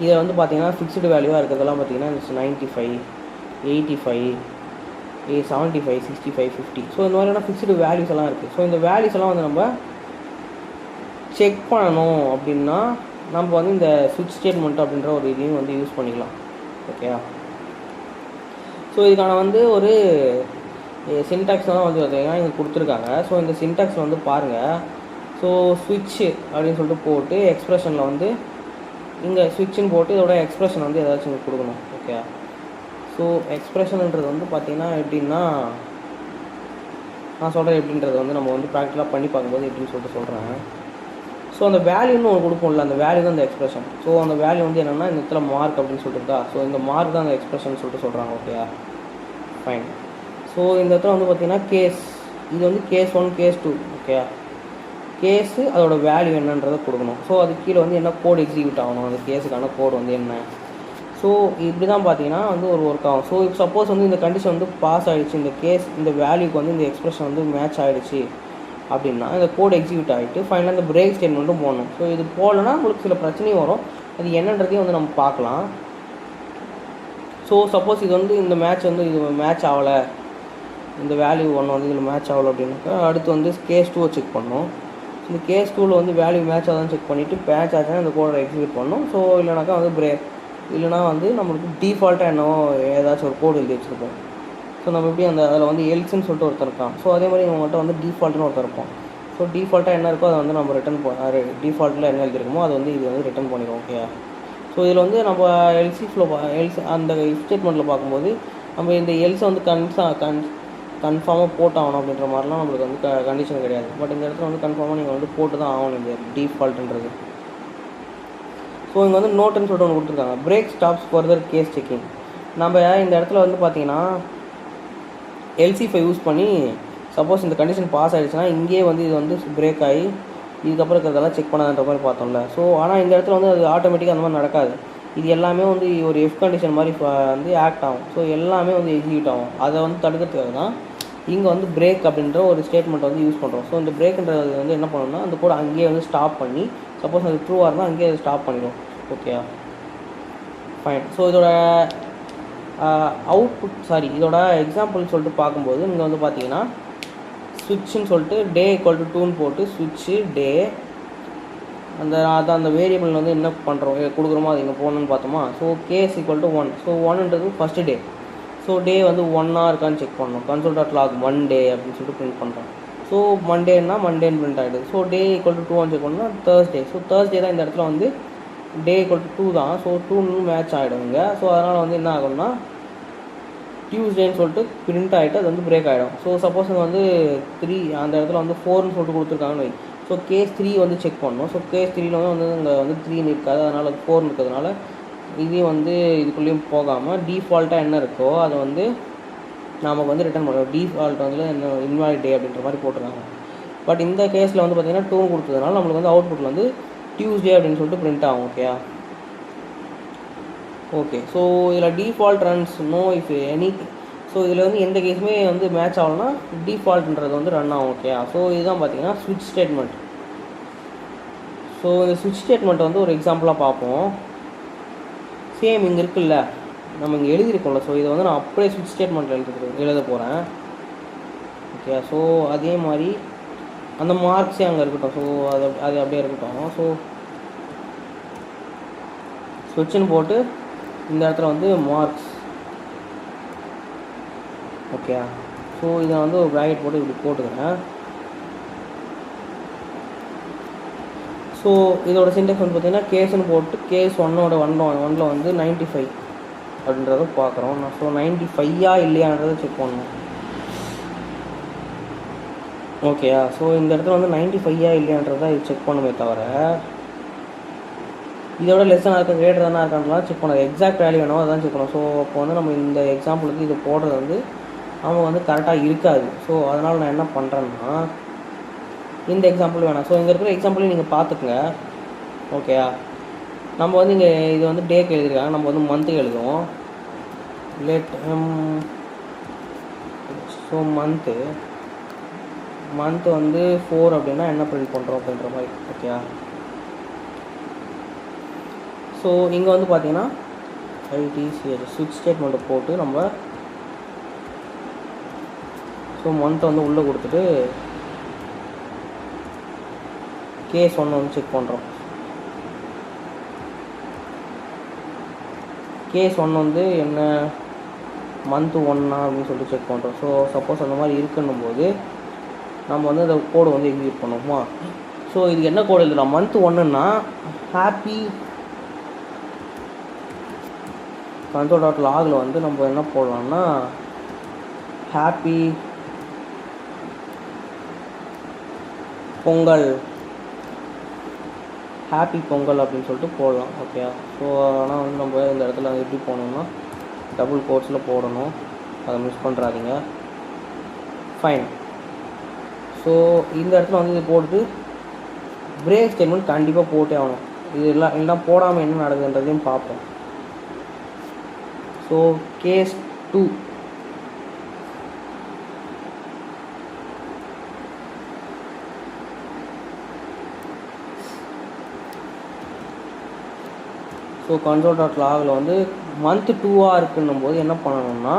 இதை வந்து பார்த்திங்கன்னா ஃபிக்ஸ்டு வேல்யூவாக இருக்கிறதெல்லாம் பார்த்திங்கன்னா 95, 85, 75, 65, 50. ஸோ இந்த மாதிரியான ஃபிக்ஸ்டு வேல்யூஸ் எல்லாம் இருக்குது. ஸோ இந்த வேல்யூஸ் எல்லாம் வந்து நம்ம செக் பண்ணணும் அப்படின்னா நம்ம வந்து இந்த ஸ்விட்ச் ஸ்டேட்மெண்ட் அப்படின்ற ஒரு இதையும் வந்து யூஸ் பண்ணிக்கலாம். ஓகேயா. ஸோ இதுக்கான வந்து ஒரு சின்டாக்ஸ் தான் வந்து பார்த்தீங்கன்னா இங்கே கொடுத்துருக்காங்க. ஸோ இந்த சின்டாக்ஸ் வந்து பாருங்கள். ஸோ ஸ்விட்ச் அப்படின்னு சொல்லிட்டு போட்டு எக்ஸ்ப்ரெஷனில் வந்து இங்கே ஸ்விட்சுன்னு போட்டு இதோட எக்ஸ்ப்ரெஷன் வந்து ஏதாச்சும் இங்கே கொடுக்கணும். ஓகே. ஸோ எக்ஸ்ப்ரெஷன்ன்றது வந்து பார்த்திங்கன்னா எப்படின்னா, நான் சொல்கிறேன் எப்படின்றது வந்து நம்ம வந்து ப்ராக்டிக்கலாக பண்ணி பார்க்கும்போது எப்படின்னு சொல்லிட்டு சொல்கிறேன். ஸோ அந்த வேல்யூன்னு ஒன்று கொடுப்போம்ல, அந்த வேல்யூ தான் அந்த எக்ஸ்ப்ரெஷன். ஸோ அந்த வேல்யூ வந்து என்னென்னா இந்த இடத்துல மார்க் அப்படின்னு சொல்லிட்டு, ஸோ இந்த மார்க் தான் அந்த எக்ஸ்ப்ரெஷன் சொல்லிட்டு சொல்கிறாங்க. ஓகேயா, ஃபைன். ஸோ இந்த இடத்துல வந்து பார்த்திங்கன்னா கேஸ், இது வந்து கேஸ் 1 கேஸ் 2. ஓகேயா. கேஸு அதோட வேல்யூ என்னன்றதை கொடுக்கணும். ஸோ அது கீழே வந்து என்ன கோடு எக்ஸிக்யூட் ஆகணும், அந்த கேஸுக்கான கோடு வந்து என்ன. ஸோ இப்படி தான் பார்த்தீங்கன்னா வந்து ஒரு ஒர்க் ஆகும். ஸோ இப்போ சப்போஸ் வந்து இந்த கண்டிஷன் வந்து பாஸ் ஆகிடுச்சு, இந்த கேஸ் இந்த வேல்யூக்கு வந்து இந்த எக்ஸ்ப்ரெஷன் வந்து மேட்ச் ஆகிடுச்சு அப்படின்னா இந்த கோடு எக்ஸிக்யூட் ஆகிட்டு ஃபைனலாக இந்த பிரேக் ஸ்டேட்மெண்ட்டும் போடணும். ஸோ இது போடலன்னா உங்களுக்கு சில பிரச்சனையும் வரும். அது என்னன்றதையும் வந்து நம்ம பார்க்கலாம். ஸோ சப்போஸ் இது வந்து இந்த மேட்ச் வந்து இது மேட்ச் ஆகலை, இந்த வேல்யூ 1 வந்து இதில் மேட்ச் ஆகலை அப்படின்னாக்கா அடுத்து வந்து கேஸ் 2 செக் பண்ணணும். இந்த கேஸ் 2ல் வந்து வேல்யூ மேட்ச் ஆகுதான்னு செக் பண்ணிவிட்டு மேட்ச் ஆச்சுன்னா இந்த கோடை எக்ஸிக்யூட் பண்ணணும். ஸோ இல்லைனாக்கா வந்து இல்லைனா வந்து நம்மளுக்கு டிஃபால்ட்டாக என்னவோ ஏதாச்சும் ஒரு கோடு எழுதி வச்சுருப்போம். ஸோ நம்ம எப்படி அந்த அதில் வந்து எல்ஸ்ன்னு சொல்லிட்டு ஒருத்தர் இருக்கான். ஸோ அதே மாதிரி நம்மகிட்ட வந்து டிஃபால்ட்னு ஒருத்தர் இருப்போம். ஸோ டிஃபால்ட்டாக என்ன இருக்கோ அதை வந்து நம்ம டிஃபால்ட்டில் என்ன எழுதிருக்கோமோ அதை வந்து இது வந்து ரிட்டர்ன் பண்ணிடுவோம். ஓகே. ஸோ இதில் வந்து நம்ம அந்த ஸ்டேட்மெண்ட்டில் பார்க்கும்போது நம்ம இந்த எல்ஸை வந்து கன்ஃபார்மாக போட்டாகணும் அப்படின்ற மாதிரிலாம் நம்மளுக்கு வந்து கண்டிஷன் கிடையாது. பட் இந்த இடத்துல வந்து கன்ஃபார்மாக நீங்கள் வந்து போட்டு தான் ஆகணும் இந்த டிஃபால்ட்டுன்றது. ஸோ இங்கே வந்து நோட்டுன்னு சொல்லிட்டு ஒன்று கொடுத்துருக்காங்க, break stops further case checking. நம்ம இந்த இடத்துல வந்து பார்த்தீங்கன்னா LC5 யூஸ் பண்ணி சப்போஸ் இந்த கண்டிஷன் பாஸ் ஆகிடுச்சுன்னா இங்கேயே வந்து இது வந்து பிரேக் ஆகி இதுக்கப்புறம் இருக்கிறதெல்லாம் செக் பண்ணாதுன்ற மாதிரி பார்த்தோம்ல. ஸோ ஆனால் இந்த இடத்துல வந்து அது ஆட்டோமேட்டிக்காக அந்த மாதிரி நடக்காது. இது எல்லாமே வந்து ஒரு எஃப் கண்டிஷன் மாதிரி வந்து ஆக்ட் ஆகும். ஸோ எல்லாமே வந்து எக்ஸிக்யூட் ஆகும். அதை வந்து தடுக்கிறதுக்காக தான் இங்கே வந்து பிரேக் அப்படின்ற ஒரு ஸ்டேட்மெண்ட் வந்து யூஸ் பண்ணுறோம். ஸோ இந்த பிரேக்ன்றது வந்து என்ன பண்ணணும்னா அந்த கூட அங்கேயே வந்து ஸ்டாப் பண்ணி சப்போஸ் அது ட்ரூவாக இருந்தால் அங்கேயே அதை ஸ்டாப் பண்ணிடும். Okay, fine. ஸோ இதோட இதோட எக்ஸாம்பிள் சொல்லிட்டு பார்க்கும்போது இங்கே வந்து பார்த்தீங்கன்னா ஸ்விட்ச்னு சொல்லிட்டு டே ஈக்குவல் டு 2ன்னு போட்டு ஸ்விட்ச்சு டே அந்த வேரியபிள் வந்து என்ன பண்ணுறோம் கொடுக்குறோமோ அது இங்கே போகணுன்னு பார்த்தோமா. So case equal to 1. So 1ன்றது ஃபஸ்ட்டு டே. ஸோ டே வந்து 1ஆக இருக்கான்னு செக் பண்ணணும். console.log மண்டே அப்படின்னு சொல்லிட்டு பிரிண்ட் பண்ணுறோம். ஸோ மண்டேன்னா மண்டேன்னு பிரிண்ட் ஆகிடுது. So day equal to 2 check பண்ணோம்னா தேர்ஸ்டே. ஸோ தேர்ஸ்டே தான் இந்த இடத்துல வந்து டே ஈக்குவல் டு 2 தான். ஸோ 2ன்னு மேட்ச் ஆகிடுங்க. ஸோ அதனால் வந்து என்ன ஆகும்னா டியூஸ்டேன்னு சொல்லிட்டு பிரிண்ட் ஆகிட்டு அது வந்து பிரேக் ஆகிடும். ஸோ சப்போஸ் வந்து 3 அந்த இடத்துல வந்து 4ன்னு சொல்லிட்டு கொடுத்துருக்காங்கன்னு வை. ஸோ கேஸ் 3 வந்து செக் பண்ணணும். ஸோ கேஸ் 3ல வந்து இங்கே வந்து 3 இருக்காது, அதனால் 4 இருக்கிறதுனால இதையும் வந்து இதுக்குள்ளேயும் போகாமல் டிஃபால்ட்டாக என்ன இருக்கோ அதை வந்து நமக்கு வந்து ரிட்டர்ன் பண்ணுவோம். டிஃபால்ட் வந்து என்ன இன்வாலிட் டே அப்படின்ற மாதிரி போட்டுருக்காங்க. பட் இந்த கேஸில் வந்து பார்த்திங்கன்னா 2 கொடுத்ததுனால நம்மளுக்கு வந்து அவுட்புட்டில் வந்து டியூஸ்டே அப்படின்னு சொல்லிட்டு பிரிண்ட் ஆகும். ஓகேயா, ஓகே. ஸோ இதில் default runs know if any. So இதில் வந்து எந்த கேஸுமே வந்து மேட்ச் ஆகலன்னா டிஃபால்ட்ன்றது வந்து ரன் ஆகும். ஓகே. ஸோ இதுதான் பார்த்தீங்கன்னா ஸ்விட்ச் ஸ்டேட்மெண்ட். ஸோ இந்த ஸ்விட்ச் ஸ்டேட்மெண்ட் வந்து ஒரு எக்ஸாம்பிளாக பார்ப்போம். சேம் இங்கே இருக்குல்ல, நம்ம இங்கே எழுதியிருக்கோம்ல. ஸோ இதை வந்து நான் அப்படியே ஸ்விட்ச் ஸ்டேட்மெண்ட்டில் எழுத போகிறேன். ஓகே. ஸோ அதே மாதிரி அந்த மார்க்ஸே அங்கே இருக்கட்டும். ஸோ அது அப்படியே இருக்கட்டும். ஸோ ஸ்விட்ச்னு போட்டு இந்த இடத்துல வந்து மார்க்ஸ். ஓகே, ஸோ இதை வந்து ஒரு ப்ராக்கெட் போட்டு இப்படி போட்டுக்கிறேன். ஸோ இதோட சின்டெக்ஸ் வந்து பார்த்திங்கன்னா கேஸ்ன்னு போட்டு கேஸ் ஒன்னோட ஒன்னில் வந்து 95 அப்படின்றத பார்க்குறோம். ஸோ 95 இல்லையான்றதை செக் பண்ணணும். ஓகேயா, ஸோ இந்த இடத்துல வந்து 95 இல்லையான்றதை இது செக் பண்ணுமே தவிர இதோட லெஸ்ஸனாக இருக்கா கிரேட்டர் தானே இருக்கான்றலாம் செக் பண்ணது. எக்ஸாக்ட் வேல்யூ வேணும் அதான் செக் பண்ணணும். ஸோ அப்போ வந்து நம்ம இந்த எக்ஸாம்பிளுக்கு இது போடுறது வந்து அவங்க வந்து கரெக்டாக இருக்காது. ஸோ அதனால் நான் என்ன பண்ணுறேன்னா இந்த எக்ஸாம்பிள் வேணாம். ஸோ இங்கே இருக்கிற எக்ஸாம்பிளையும் நீங்கள் பார்த்துக்குங்க. ஓகேயா, நம்ம வந்து இங்கே இது வந்து டேக்கு எழுதிருக்காங்க, நம்ம வந்து மந்த்துக்கு எழுதுவோம். ஸோ மந்த்து வந்து 4 அப்படின்னா என்ன பிரிண்ட் பண்ணுறோம் அப்படின்ற மாதிரி. ஓகேயா, ஸோ இங்கே வந்து பார்த்தீங்கன்னா ஐடிசிஹெச் ஸ்விட்ச் ஸ்டேட்மெண்ட்டை போட்டு நம்ம ஸோ மந்த்தை வந்து உள்ளே கொடுத்துட்டு கேஸ் ஒன்று வந்து செக் பண்ணுறோம். கேஸ் ஒன்று வந்து என்ன மந்த்து 1 அப்படின்னு சொல்லிட்டு செக் பண்ணுறோம். ஸோ சப்போஸ் அந்த மாதிரி இருக்குன்னும் போது நம்ம வந்து அந்த கோடு வந்து எக்ஸிக்யூட் பண்ணுவோமா. ஸோ இதுக்கு என்ன கோடு எழுதலாம், மந்த்து 1ன்னா ஹாப்பி console.logல வந்து நம்ம என்ன போடலாம்னா ஹாப்பி பொங்கல் அப்படின்னு சொல்லிட்டு போடலாம். ஓகே, ஸோ ஆனால் வந்து நம்ம இந்த இடத்துல எப்படி போகணும்னா டபுள் கோட்ஸில் போடணும், அதை மிஸ் பண்ணுறாதீங்க. ஃபைன். ஸோ இந்த இடத்துல வந்து இது போட்டுட்டு பிரேக் ஸ்டேட்மெண்ட் கண்டிப்பாக போட்டே ஆகணும். இது எல்லாம் போடாமல் என்ன நடக்குதுன்றதையும் பார்ப்போம். ஸோ கேஸ் 2 ஸோ console.logல வந்து மந்த் 2 இருக்குன்னும் போது என்ன பண்ணணும்னா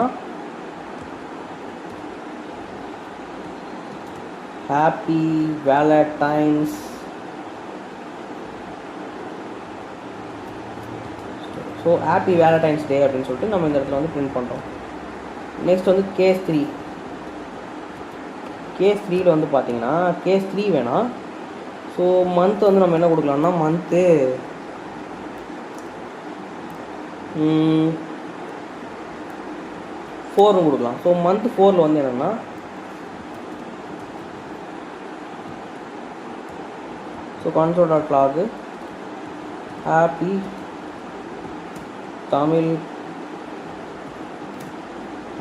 happy Valentine's so happy Valentine's day அப்படின்னு சொல்லிட்டு நம்ம இந்த இடத்துல வந்து பிரிண்ட் பண்ணுறோம். நெக்ஸ்ட் வந்து கேஸ் 3ல வந்து பார்த்தீங்கன்னா கேஸ் 3 வேணாம். ஸோ மந்த் வந்து நம்ம என்ன கொடுக்கலாம்னா மந்த்து 4 கொடுக்கலாம். ஸோ மந்த் 4ல் வந்து என்னென்னா so console.log happy Tamil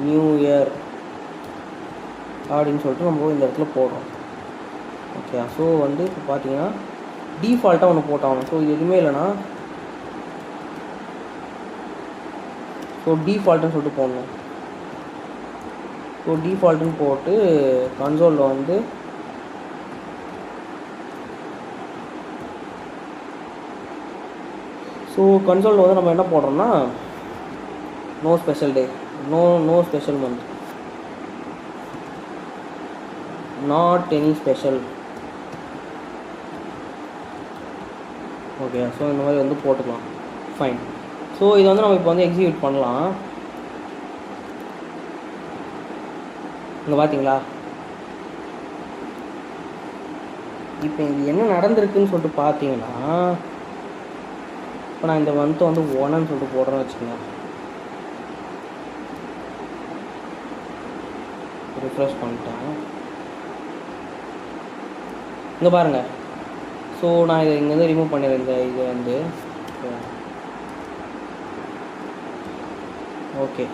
new year அப்படின்னு சொல்லிட்டு நம்ம இந்த இடத்துல போடுறோம். ஓகே, ஸோ வந்து இப்போ பார்த்தீங்கன்னா டிஃபால்ட்டாக ஒன்று போட்டாகணும். ஸோ இது எதுவுமே இல்லைன்னா ஸோ டிஃபால்ட்டுன்னு சொல்லிட்டு போடணும். ஸோ டிஃபால்ட்டுன்னு போட்டு கன்சோலில் வந்து ஸோ கன்சோலில் வந்து நம்ம என்ன போடுறோம்னா no special day, no special month, not any special. Okay, so இந்த மாதிரி வந்து போட்டுக்கலாம். ஃபைன். ஸோ இது வந்து நம்ம இப்போ வந்து எக்ஸிக்யூட் பண்ணலாம். இங்கே பார்த்தீங்களா, இப்போ இது என்ன நடந்திருக்குன்னு சொல்லிட்டு பார்த்தீங்கன்னா இப்போ நான் இந்த மந்த்தை வந்து 1ன்னு சொல்லிட்டு போடுறேன்னு வச்சுக்கோங்க. ரிஃப்ரெஷ் பண்ணிட்டேன். இங்கே பாருங்கள். ஸோ நான் இதை இங்கேருந்து ரிமூவ் பண்ணிடுறேன். இது வந்து ஓகே.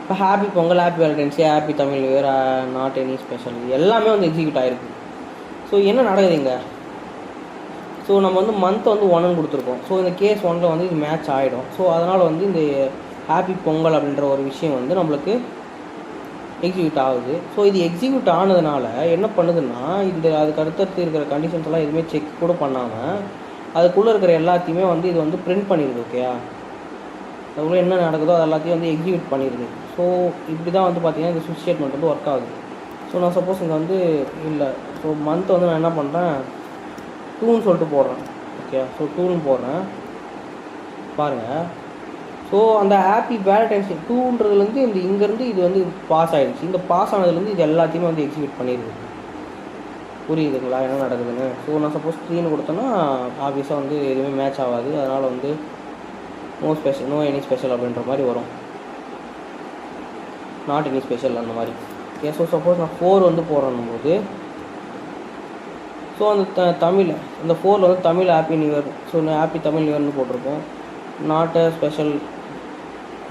இப்போ happy Pongal, happy Valentine's day, happy Tamil new year, not any special, இது எல்லாமே வந்து எக்ஸிக்யூட் ஆகிருக்கு. ஸோ என்ன நடக்குதுங்க, ஸோ நம்ம வந்து மந்த் வந்து 1ன்னு கொடுத்துருக்கோம். ஸோ இந்த கேஸ் 1ல் வந்து இது மேட்ச் ஆகிடும். ஸோ அதனால் வந்து இந்த ஹாப்பி பொங்கல் அப்படின்ற ஒரு விஷயம் வந்து நம்மளுக்கு எக்ஸிக்யூட் ஆகுது. ஸோ இது எக்ஸிக்யூட் ஆனதுனால என்ன பண்ணுதுன்னா இந்த அதுக்கு அடுத்தடுத்து இருக்கிற கண்டிஷன்ஸ் எல்லாம் எதுவுமே செக் கூட பண்ணாமல் அதுக்குள்ளே இருக்கிற எல்லாத்தையுமே வந்து இது வந்து பிரிண்ட் பண்ணிடுது. ஓகேயா, அதுக்குள்ளே என்ன நடக்குதோ அது எல்லாத்தையும் வந்து எக்ஸிக்யூட் பண்ணிடுது. ஸோ இப்படி தான் வந்து பார்த்திங்கன்னா இந்த ஸ்விட்ச் ஸ்டேட்மெண்ட் வந்து ஒர்க் ஆகுது. ஸோ நான் சப்போஸ் இங்கே வந்து இல்லை, ஸோ மந்த் வந்து நான் என்ன பண்ணுறேன் 2ன்னு சொல்லிட்டு போடுறேன். ஓகே, ஸோ 2ன்னு போடுறேன். பாருங்கள். ஸோ அந்த ஹாப்பி வேலண்டைன்ஸ் டூன்றதுலேருந்து இங்கேருந்து இது வந்து பாஸ் ஆகிடுச்சு. இந்த பாஸ் ஆனதுலேருந்து இது எல்லாத்தையுமே வந்து எக்ஸிக்யூட் பண்ணிடுது. புரியுதுங்களா என்ன நடக்குதுன்னு? ஸோ நான் சப்போஸ் 3ன்னு கொடுத்தேன்னா ஆப்வியஸாக வந்து எதுவுமே மேட்ச் ஆகாது. அதனால் வந்து நோ எனி ஸ்பெஷல் அப்படின்ற மாதிரி வரும். நாட் எனி ஸ்பெஷல் அந்த மாதிரி. ஓகே. ஸோ சப்போஸ் நான் 4 வந்து போடுறேன்னும் போது ஸோ அந்த தமிழ் இந்த 4 வந்து Tamil happy new year. So happy Tamil new இயர்னு போட்டிருக்கோம். Not special,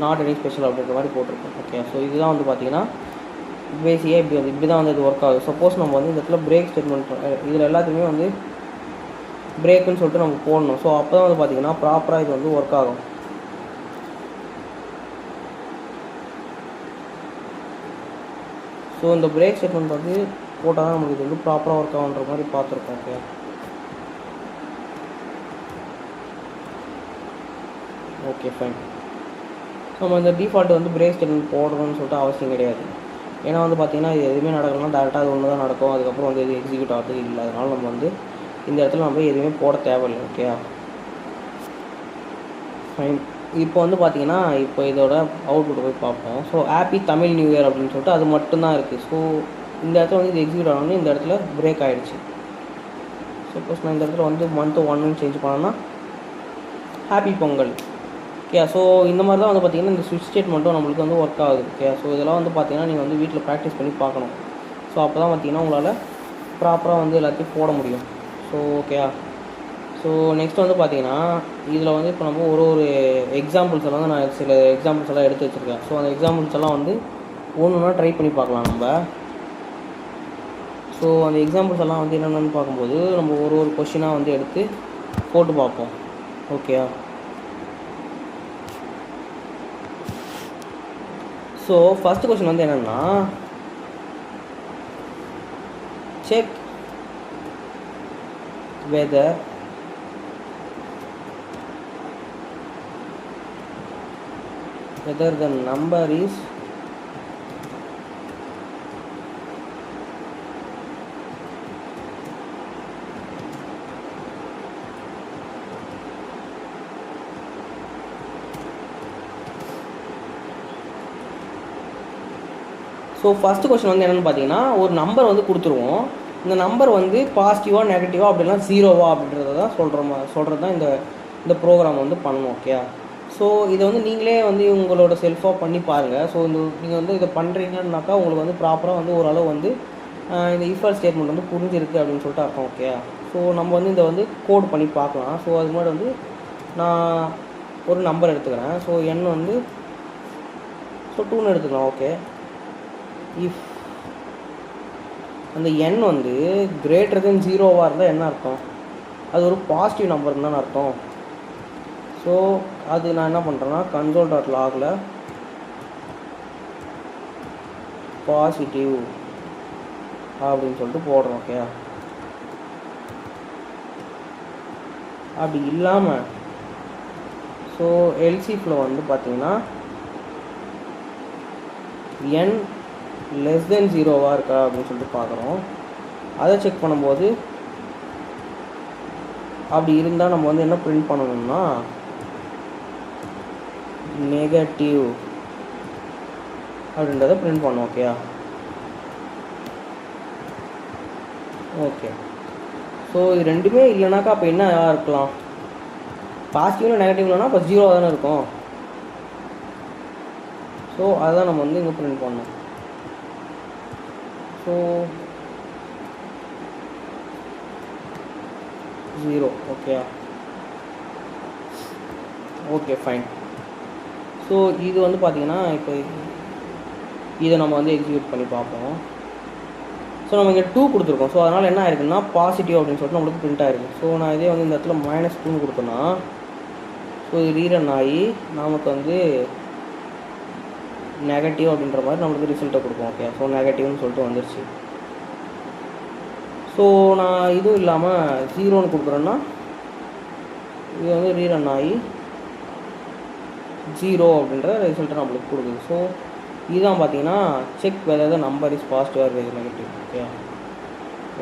not any special அப்படின்ற மாதிரி போட்டிருக்கோம். ஓகே. ஸோ இதுதான் வந்து பார்த்தீங்கன்னா பேசிக்காக இப்படி தான் வந்து இது ஒர்க் ஆகுது. சப்போஸ் நம்ம வந்து இந்த இடத்துல பிரேக் ஸ்டேட்மெண்ட் இதில் எல்லாத்தையுமே வந்து பிரேக்குன்னு சொல்லிட்டு நம்ம போடணும். ஸோ அப்போ தான் வந்து பார்த்திங்கன்னா ப்ராப்பராக இது வந்து ஒர்க் ஆகும். ஸோ இந்த பிரேக் ஸ்டேட்மெண்ட் வந்து போட்டால் தான் நமக்கு இது வந்து ப்ராப்பராக ஒர்க் ஆகுன்ற மாதிரி பார்த்துருக்கோம். ஓகே. Okay fine. ஸோ நம்ம இந்த டிஃபால்ட் வந்து பிரேக் ஸ்டேட்மெண்ட் போடணும்னு சொல்லிட்டு அவசியம் கிடையாது. ஏன்னா வந்து பார்த்திங்கன்னா இது எதுவுமே நடக்கணும்னா டேரெக்டாக அது ஒன்று தான் நடக்கும். அதுக்கப்புறம் வந்து எது எக்ஸிக்யூட் ஆகிறதுக்கு இல்லை. அதனால் நம்ம வந்து இந்த இடத்துல நம்ம எதுவுமே போட தேவையில்லை. Okay fine. இப்போ வந்து பார்த்திங்கன்னா இப்போ இதோட அவுட்புட் போய் பார்ப்போம். So happy Tamil new year அப்படின்னு சொல்லிட்டு அது மட்டும்தான் இருக்குது. ஸோ இந்த இடத்துல வந்து இது எக்ஸிக்யூட் ஆனோடனே இந்த இடத்துல பிரேக் ஆகிடுச்சு. சப்போஸ் நான் இந்த இடத்துல வந்து மந்த் 1ன்னு சேஞ்ச் பண்ணோன்னா ஹாப்பி பொங்கல். ஓகே. ஸோ இந்த மாதிரி தான் வந்து பார்த்திங்கன்னா இந்த ஸ்விட்ச் ஸ்டேட்மெண்ட்டும் நம்மளுக்கு வந்து ஒர்க் ஆகுது. ஓகே. ஸோ இதெல்லாம் வந்து பார்த்திங்கன்னா நீங்கள் வந்து வீட்டில் ப்ராக்டிஸ் பண்ணி பார்க்கணும். ஸோ அப்போ தான் பார்த்திங்கன்னா உங்களால் ப்ராப்பராக வந்து எல்லாத்தையும் போட முடியும். So okay. ஸோ நெக்ஸ்ட் வந்து பார்த்திங்கன்னா இதில் வந்து இப்போ நம்ம ஒரு எக்ஸாம்பிள்ஸ் எல்லாம் நான் சில எக்ஸாம்பிள்ஸ் எல்லாம் எடுத்து வச்சுருக்கேன். ஸோ அந்த எக்ஸாம்பிள்ஸ் எல்லாம் வந்து ஒன்றுனா ட்ரை பண்ணி பார்க்கலாம் நம்ம. ஸோ அந்த எக்ஸாம்பிள்ஸ் எல்லாம் வந்து என்னென்னு பார்க்கும்போது நம்ம ஒரு கொஷினாக வந்து எடுத்து போட்டு பார்ப்போம். ஓகே. ஸோ ஃபஸ்ட்டு கொஸ்டின் வந்து என்னென்னா check whether the number is so first question வந்து என்னென்னு பார்த்தீங்கன்னா ஒரு நம்பர் வந்து கொடுத்துருவோம். இந்த நம்பர் வந்து பாசிட்டிவாக நெகட்டிவாக அப்படிலாம் ஜீரோவா அப்படின்றத தான் சொல்கிறது தான் இந்த ப்ரோக்ராம் வந்து பண்ணணும். ஓகே. ஸோ இதை வந்து நீங்களே வந்து உங்களோட செல்ஃபாக பண்ணி பாருங்கள். ஸோ நீங்கள் வந்து இதை பண்ணுறீங்கன்னாக்கா உங்களுக்கு வந்து ப்ராப்பராக வந்து ஓரளவு வந்து இந்த இஃபர் ஸ்டேட்மெண்ட் வந்து புரிஞ்சிருக்கு அப்படின்னு சொல்லிட்டு அர்த்தம். ஓகே. ஸோ நம்ம வந்து இதை வந்து கோட் பண்ணி பார்க்கலாம். ஸோ அது முன்னாடி வந்து நான் ஒரு நம்பர் எடுத்துக்கிறேன். ஸோ n வந்து 2ன்னு எடுத்துக்கலாம். ஓகே. இஃப் அந்த n வந்து கிரேட்டர் தென் 0வாக இருந்தால் என்ன அர்த்தம்? அது ஒரு பாசிட்டிவ் நம்பர்னு தான் அர்த்தம். ஸோ அது நான் என்ன பண்ணுறேன்னா console.logல பாசிட்டிவ் அப்படின்னு சொல்லிட்டு போடுறோம். ஓகே. அப்படி இல்லாமல் ஸோ எல்சிஃபில் வந்து பார்த்தீங்கன்னா n லெஸ் தென் 0வாக இருக்கா அப்படின்னு சொல்லிட்டு பார்க்குறோம். அதை செக் பண்ணும்போது அப்படி இருந்தால் நம்ம வந்து என்ன பிரிண்ட் பண்ணணும்னா நெகட்டிவ் அப்படின்றத பிரிண்ட் பண்ணோம். ஓகே. ஓகே. ஸோ இது ரெண்டுமே இல்லைனாக்கா அப்போ என்ன இருக்கலாம்? பாசிட்டிவ்ல நெகட்டிவ் இல்லைனா அப்போ 0 தானே இருக்கும். ஸோ அதுதான் நம்ம வந்து இங்கே பிரிண்ட் பண்ணோம். So 0. Okay. Okay fine. So இது வந்து பார்த்திங்கன்னா இப்போ இதை நம்ம வந்து எக்ஸிக்யூட் பண்ணி பார்ப்போம். ஸோ நம்ம இங்கே 2 கொடுத்துருக்கோம். ஸோ அதனால் என்ன ஆயிருக்குன்னா பாசிட்டிவ் அப்படின்னு சொல்லிட்டு நம்மளுக்கு பிரிண்ட் ஆகிருக்கு. ஸோ நான் இதே வந்து இந்த இடத்துல -2 கொடுத்தோன்னா ஸோ இது ரீரன் ஆகி நமக்கு வந்து நெகட்டிவ் அப்படின்ற மாதிரி நம்மளுக்கு ரிசல்ட்டை கொடுக்கும். ஓகே. ஸோ நெகட்டிவ்னு சொல்லிட்டு வந்துருச்சு. ஸோ நான் இதுவும் இல்லாமல் 0ன்னு கொடுக்குறேன்னா இது வந்து ரீரன் ஆகி 0 அப்படின்ற ரிசல்ட்டை நம்மளுக்கு கொடுக்குது. ஸோ இதுதான் பார்த்தீங்கன்னா check whether the number is positive or negative. Okay.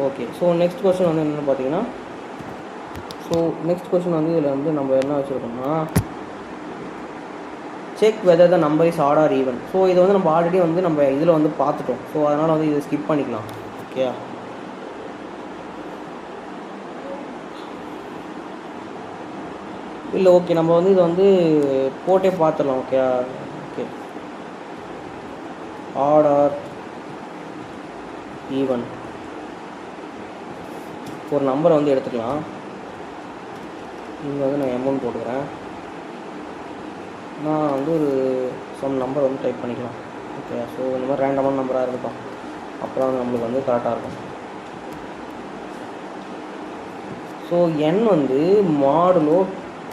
Okay. So next question வந்து என்னென்னு பார்த்தீங்கன்னா ஸோ நெக்ஸ்ட் கொஸ்டின் வந்து இதில் வந்து நம்ம என்ன வச்சுருக்கோம்னா check whether the number is odd or even. So இதை வந்து நம்ம ஆல்ரெடி வந்து நம்ம இதில் வந்து பார்த்துட்டோம். ஸோ அதனால் வந்து இதை ஸ்கிப் பண்ணிக்கலாம். ஓகே, இல்லை ஓகே, நம்ம வந்து இதை வந்து போட்டே பார்த்துடலாம். Okay okay, odd or even ஒரு நம்பரை வந்து எடுத்துக்கலாம். இங்கே வந்து நான் M1 போட்டுக்கிறேன். நான் வந்து ஒரு சம் நம்பர் வந்து டைப் பண்ணிக்கலாம். ஓகே, ஸோ இந்த மாதிரி ரேண்டமான நம்பராக இருக்கட்டும், அப்புறம் வந்து நம்மளுக்கு வந்து கரெக்டாக இருக்கும். ஸோ n வந்து மாடுலோ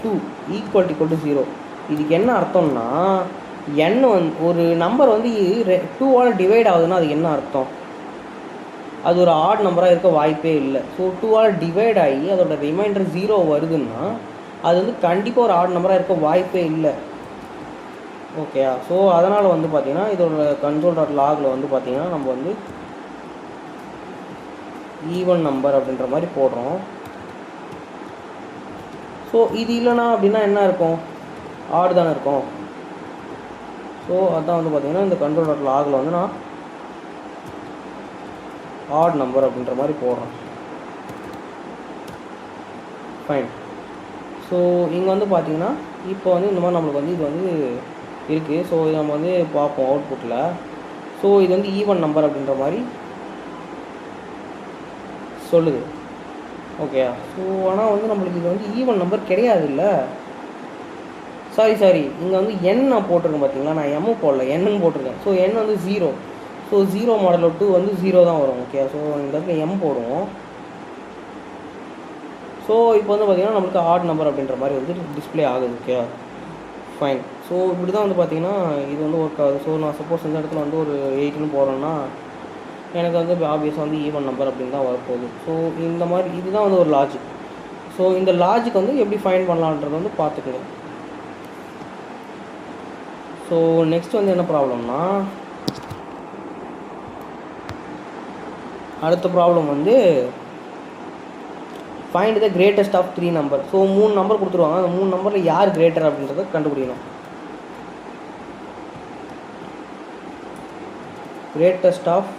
2 ஈக்குவல் டு 0. இதுக்கு என்ன அர்த்தம்னா n வந்து ஒரு நம்பர் வந்து 2ஆல் டிவைட் ஆகுதுன்னா அது என்ன அர்த்தம்? அது ஒரு ஆட் நம்பராக இருக்க வாய்ப்பே இல்லை. ஸோ 2ஆல் டிவைட் ஆகி அதோட ரிமைண்டர் 0 வருதுன்னா அது வந்து கண்டிப்பாக ஒரு ஆட் நம்பராக இருக்க வாய்ப்பே இல்லை. ஓகேயா, ஸோ அதனால் வந்து பார்த்திங்கன்னா இதோட console.logல வந்து பார்த்திங்கன்னா நம்ம வந்து ஈவன் நம்பர் அப்படின்ற மாதிரி போடுறோம். ஸோ இது இல்லைனா அப்படின்னா என்ன இருக்கும்? ஆடு தானே இருக்கும். ஸோ அதான் வந்து பார்த்திங்கன்னா இந்த console.logல வந்து நான் ஆட் நம்பர் அப்படின்ற மாதிரி போடுறோம். ஃபைன். ஸோ இங்கே வந்து பார்த்திங்கன்னா இப்போ வந்து இந்த மாதிரி நம்மளுக்கு வந்து இது வந்து இருக்குது. ஸோ இதை நம்ம வந்து பார்ப்போம் அவுட்புட்டில். ஸோ இது வந்து ஈவன் நம்பர் அப்படின்ற மாதிரி சொல்லுது. ஓகே, ஸோ ஆனால் வந்து நம்மளுக்கு இது வந்து ஈவன் நம்பர் கிடையாது. இல்லை சாரி இங்கே வந்து n நான் போட்டிருக்கேன் பார்த்தீங்களா, நான் M போடல, என்னன்னு போட்டிருக்கேன். ஸோ n வந்து 0. ஸோ 0 மாடல் 2 வந்து 0 தான் வரும். ஓகே, ஸோ இந்த இடத்துல M போடுவோம். ஸோ இப்போ வந்து பார்த்திங்கன்னா நம்மளுக்கு ஆட் நம்பர் அப்படின்ற மாதிரி வந்து டிஸ்பிளே ஆகுது. Okay fine. ஸோ இப்படி தான் வந்து பார்த்திங்கன்னா இது வந்து ஒர்க் ஆகுது. ஸோ நான் சப்போஸ் இந்த இடத்துல வந்து ஒரு 8ன்னு போடுறேன்னா எனக்கு வந்து ஆப்வியஸாக வந்து ஈவன் நம்பர் அப்படின்னு தான் வரப்போகுது. ஸோ இந்த மாதிரி இதுதான் வந்து ஒரு லாஜிக். ஸோ இந்த லாஜிக் வந்து எப்படி ஃபைண்ட் பண்ணலான்றது வந்து பார்த்துக்குங்க. ஸோ நெக்ஸ்ட் வந்து என்ன ப்ராப்ளம்னா, அடுத்த ப்ராப்ளம் வந்து find the greatest of 3 number. So 3 number கொடுத்துருவாங்க. அந்த 3 நம்பரில் யார் கிரேட்டர் அப்படின்றத கண்டுபிடிக்கணும். Greatest of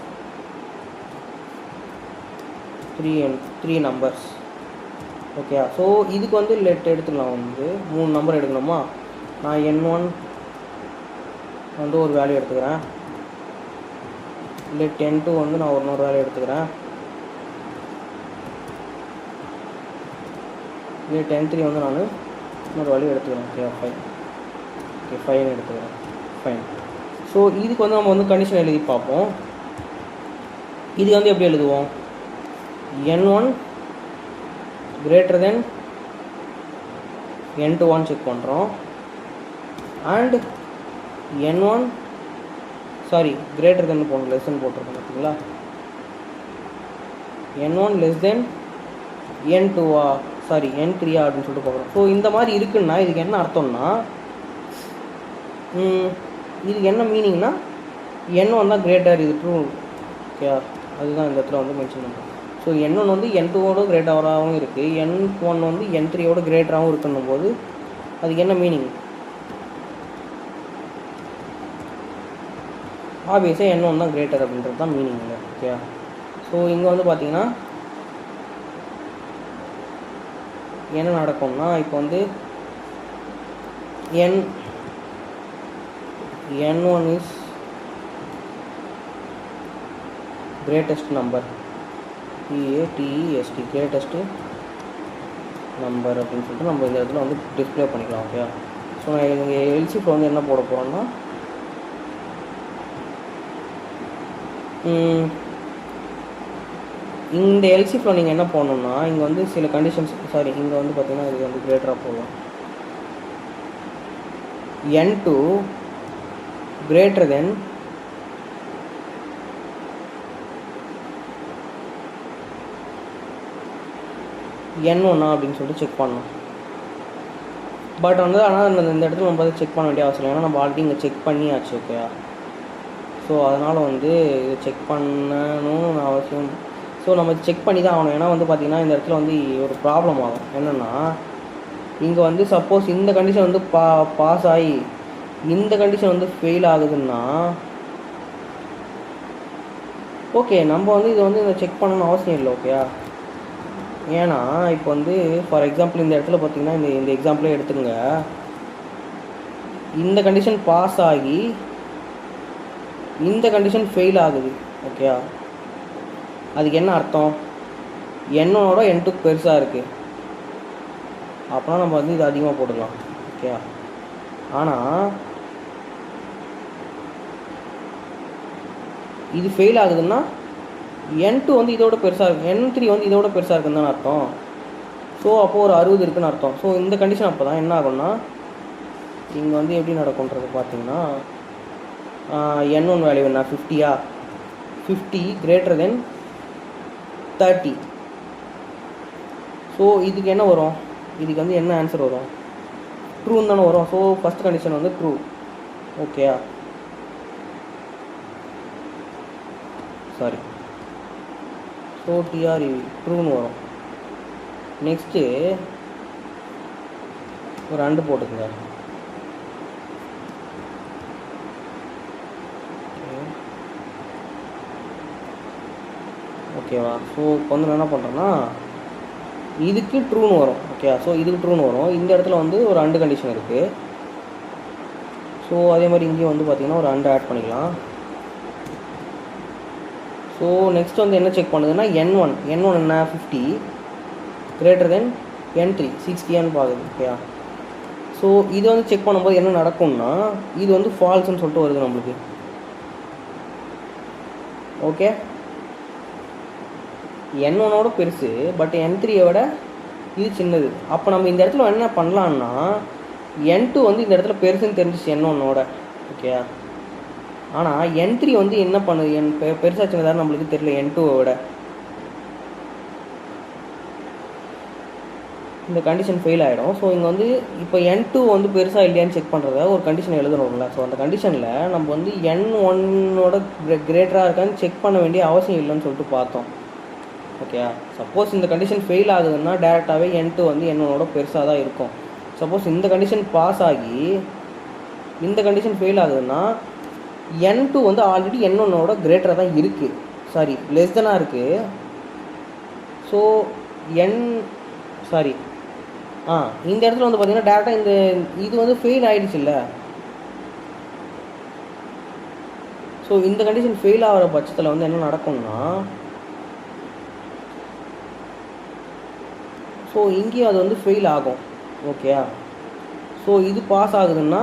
3 numbers. Okay, so இதுக்கு வந்து எடுத்துக்கலாம். வந்து 3 நம்பர் எடுக்கணுமா, நான் n1 வந்து ஒரு வேல்யூ எடுத்துக்கிறேன். லெட் n2 வந்து நான் இன்னொரு வேல்யூ எடுத்துக்கிறேன். லெட் n3 வந்து நான் இன்னொரு வேல்யூ எடுத்துக்கிறேன். Okay fine. ஓகே ஃபைன் எடுத்துக்கிறேன். ஃபைன். ஸோ இதுக்கு வந்து நம்ம வந்து கண்டிஷன் எழுதி பார்ப்போம். இது வந்து எப்படி எழுதுவோம்? n1 greater than n2 check பண்ணுறோம். அண்ட் n1 கிரேட்டர் தென் போடணும், லெஸ் போட்டிருக்கோம் பார்த்தீங்களா. n1 less than n2 n3 அப்படின்னு சொல்லிட்டு பார்க்குறோம். ஸோ இந்த மாதிரி இருக்குன்னா இதுக்கு என்ன அர்த்தம்னா, இதுக்கு என்ன மீனிங்னா n1 தான் கிரேட்டர், இது ட்ரூ. ஓகே, அதுதான் இந்த இடத்துல வந்து மென்ஷன் பண்ணுறோம். ஸோ n1 வந்து n2வோட கிரேட்டராகவும் இருக்குது, n1 வந்து n3யோட கிரேட்டராகவும் இருக்குன்னும் போது அதுக்கு என்ன மீனிங்? ஆப்வியஸாக n1 தான் கிரேட்டர் அப்படின்றது தான் மீனிங் இல்லை. ஓகே, ஸோ இங்கே வந்து பார்த்தீங்கன்னா என்ன நடக்கும்னா, இப்போ வந்து n1 is greatest number, GATEST greatest number அப்படின்னு சொல்லிட்டு நம்ம இந்த இடத்துல வந்து டிஸ்பிளே பண்ணிக்கலாம். ஓகே, ஸோ நான் இங்கே எல்சிஃபில் வந்து என்ன போட போகிறோன்னா, இந்த எல்சிஃபில் நீங்கள் என்ன போடணுன்னா, இங்கே வந்து சில கண்டிஷன்ஸ், இங்கே வந்து பார்த்தீங்கன்னா இது வந்து கிரேட்டராக போடலாம். n2 கிரேட்டர் தென் n1 அப்படின்னு சொல்லிட்டு செக் பண்ணணும். பட் வந்து ஆனால் இந்த இடத்துல நம்ம செக் பண்ண வேண்டிய அவசியம் இல்லை, ஏன்னா நம்ம ஆல்ரெடி இங்கே செக் பண்ணியாச்சு. ஓகே, ஸோ அதனால் வந்து இதை செக் பண்ணணும்னு அவசியம். ஸோ நம்ம செக் பண்ணி தான் ஆகணும். ஏன்னா வந்து பார்த்திங்கன்னா இந்த இடத்துல வந்து ஒரு ப்ராப்ளம் ஆகும். என்னென்னா, இங்கே வந்து சப்போஸ் இந்த கண்டிஷன் வந்து பாஸ் ஆகி இந்த கண்டிஷன் வந்து ஃபெயில் ஆகுதுன்னா ஓகே, நம்ம வந்து இதை வந்து செக் பண்ணணும்னு அவசியம் இல்லை. ஓகேயா? ஏன்னா இப்போ வந்து ஃபார் எக்ஸாம்பிள் இந்த இடத்துல பார்த்தீங்கன்னா இந்த எக்ஸாம்பிளே எடுத்துக்கோங்க. இந்த கண்டிஷன் பாஸ் ஆகி இந்த கண்டிஷன் ஃபெயில் ஆகுது. ஓகேயா? அதுக்கு என்ன அர்த்தம்? n1ஓட n2 பெருசாக இருக்குது. அப்போனா நம்ம வந்து இது அதிகமாக போட்டுக்கலாம். ஓகேயா? ஆனால் இது ஃபெயில் ஆகுதுன்னா n2 வந்து இதோட பெருசாக இருக்குது, n3 வந்து இதோட பெருசாக இருக்குன்னு தானே அர்த்தம். ஸோ அப்போது ஒரு 60 இருக்குன்னு அர்த்தம். ஸோ இந்த கண்டிஷன் அப்போ தான் என்ன ஆகும்னா இங்கே வந்து எப்படி நடக்கும்ன்றது பார்த்தீங்கன்னா n1 வேல்யூ என்ன 50யா, 50 greater than 30. ஸோ இதுக்கு என்ன வரும்? இதுக்கு வந்து என்ன ஆன்சர் வரும்? ட்ரூன்னு தானே வரும். ஸோ ஃபஸ்ட் கண்டிஷன் வந்து ட்ரூ. ஓகேயா? சாரி, ஸோ டிஆர்இ ட்ரூன்னு வரும். நெக்ஸ்ட்டு ஒரு அண்டு போட்டுக்குங்க. ஓகேவா? ஸோ இப்போ வந்து நான் என்ன பண்ணுறேன்னா இதுக்கு ட்ரூன்னு வரும். ஓகே, ஸோ இதுக்கு ட்ரூன்னு வரும். இந்த இடத்துல வந்து ஒரு அண்டு கண்டிஷன் இருக்குது. ஸோ அதே மாதிரி இங்கேயும் வந்து பார்த்திங்கன்னா ஒரு அண்டு ஆட் பண்ணிக்கலாம். ஸோ நெக்ஸ்ட் வந்து என்ன செக் பண்ணுதுன்னா n1 என்ன 50 greater than n3 60 பார்க்குது. ஓகேயா? ஸோ இது வந்து செக் பண்ணும்போது என்ன நடக்கும்னா இது வந்து ஃபால்ஸ்ன்னு சொல்லிட்டு வருது நம்மளுக்கு. ஓகே, n1ஓட பெருசு, பட் n3யோட இது சின்னது. அப்போ நம்ம இந்த இடத்துல என்ன பண்ணலான்னா n2 வந்து இந்த இடத்துல பெருசுன்னு தெரிஞ்சிச்சு n1ஓட. ஓகேயா? ஆனால் n3 வந்து என்ன பண்ணுது, பெருசாக சின்னதாக நம்மளுக்கு தெரியல n2ஓட. இந்த கண்டிஷன் ஃபெயில் ஆகிடும். ஸோ இங்கே வந்து இப்போ n2 வந்து பெருசாக இல்லையான்னு செக் பண்ணுறத ஒரு கண்டிஷன் எழுதணும்ல. ஸோ அந்த கண்டிஷனில் நம்ம வந்து n1ஓட கிரேட்டராக இருக்கான்னு செக் பண்ண வேண்டிய அவசியம் இல்லைன்னு சொல்லிட்டு பார்த்தோம். ஓகே, சப்போஸ் இந்த கண்டிஷன் ஃபெயில் ஆகுதுன்னா டேரெக்டாகவே n2 வந்து n1ஓட பெருசாக தான் இருக்கும். சப்போஸ் இந்த கண்டிஷன் பாஸ் ஆகி இந்த கண்டிஷன் ஃபெயில் ஆகுதுன்னா n2 வந்து ஆல்ரெடி n1ஓட கிரேட்டராக தான் இருக்குது, சாரி லெஸ் தானாக இருக்குது. ஸோ இந்த இடத்துல வந்து பார்த்தீங்கன்னா டேரெக்டாக இது வந்து ஃபெயில் ஆகிடுச்சு இல்லை. ஸோ இந்த கண்டிஷன் ஃபெயில் ஆகிற பட்சத்தில் வந்து என்ன நடக்கும்னா ஸோ இங்கேயும் அது வந்து ஃபெயில் ஆகும். ஓகேயா? ஸோ இது பாஸ் ஆகுதுன்னா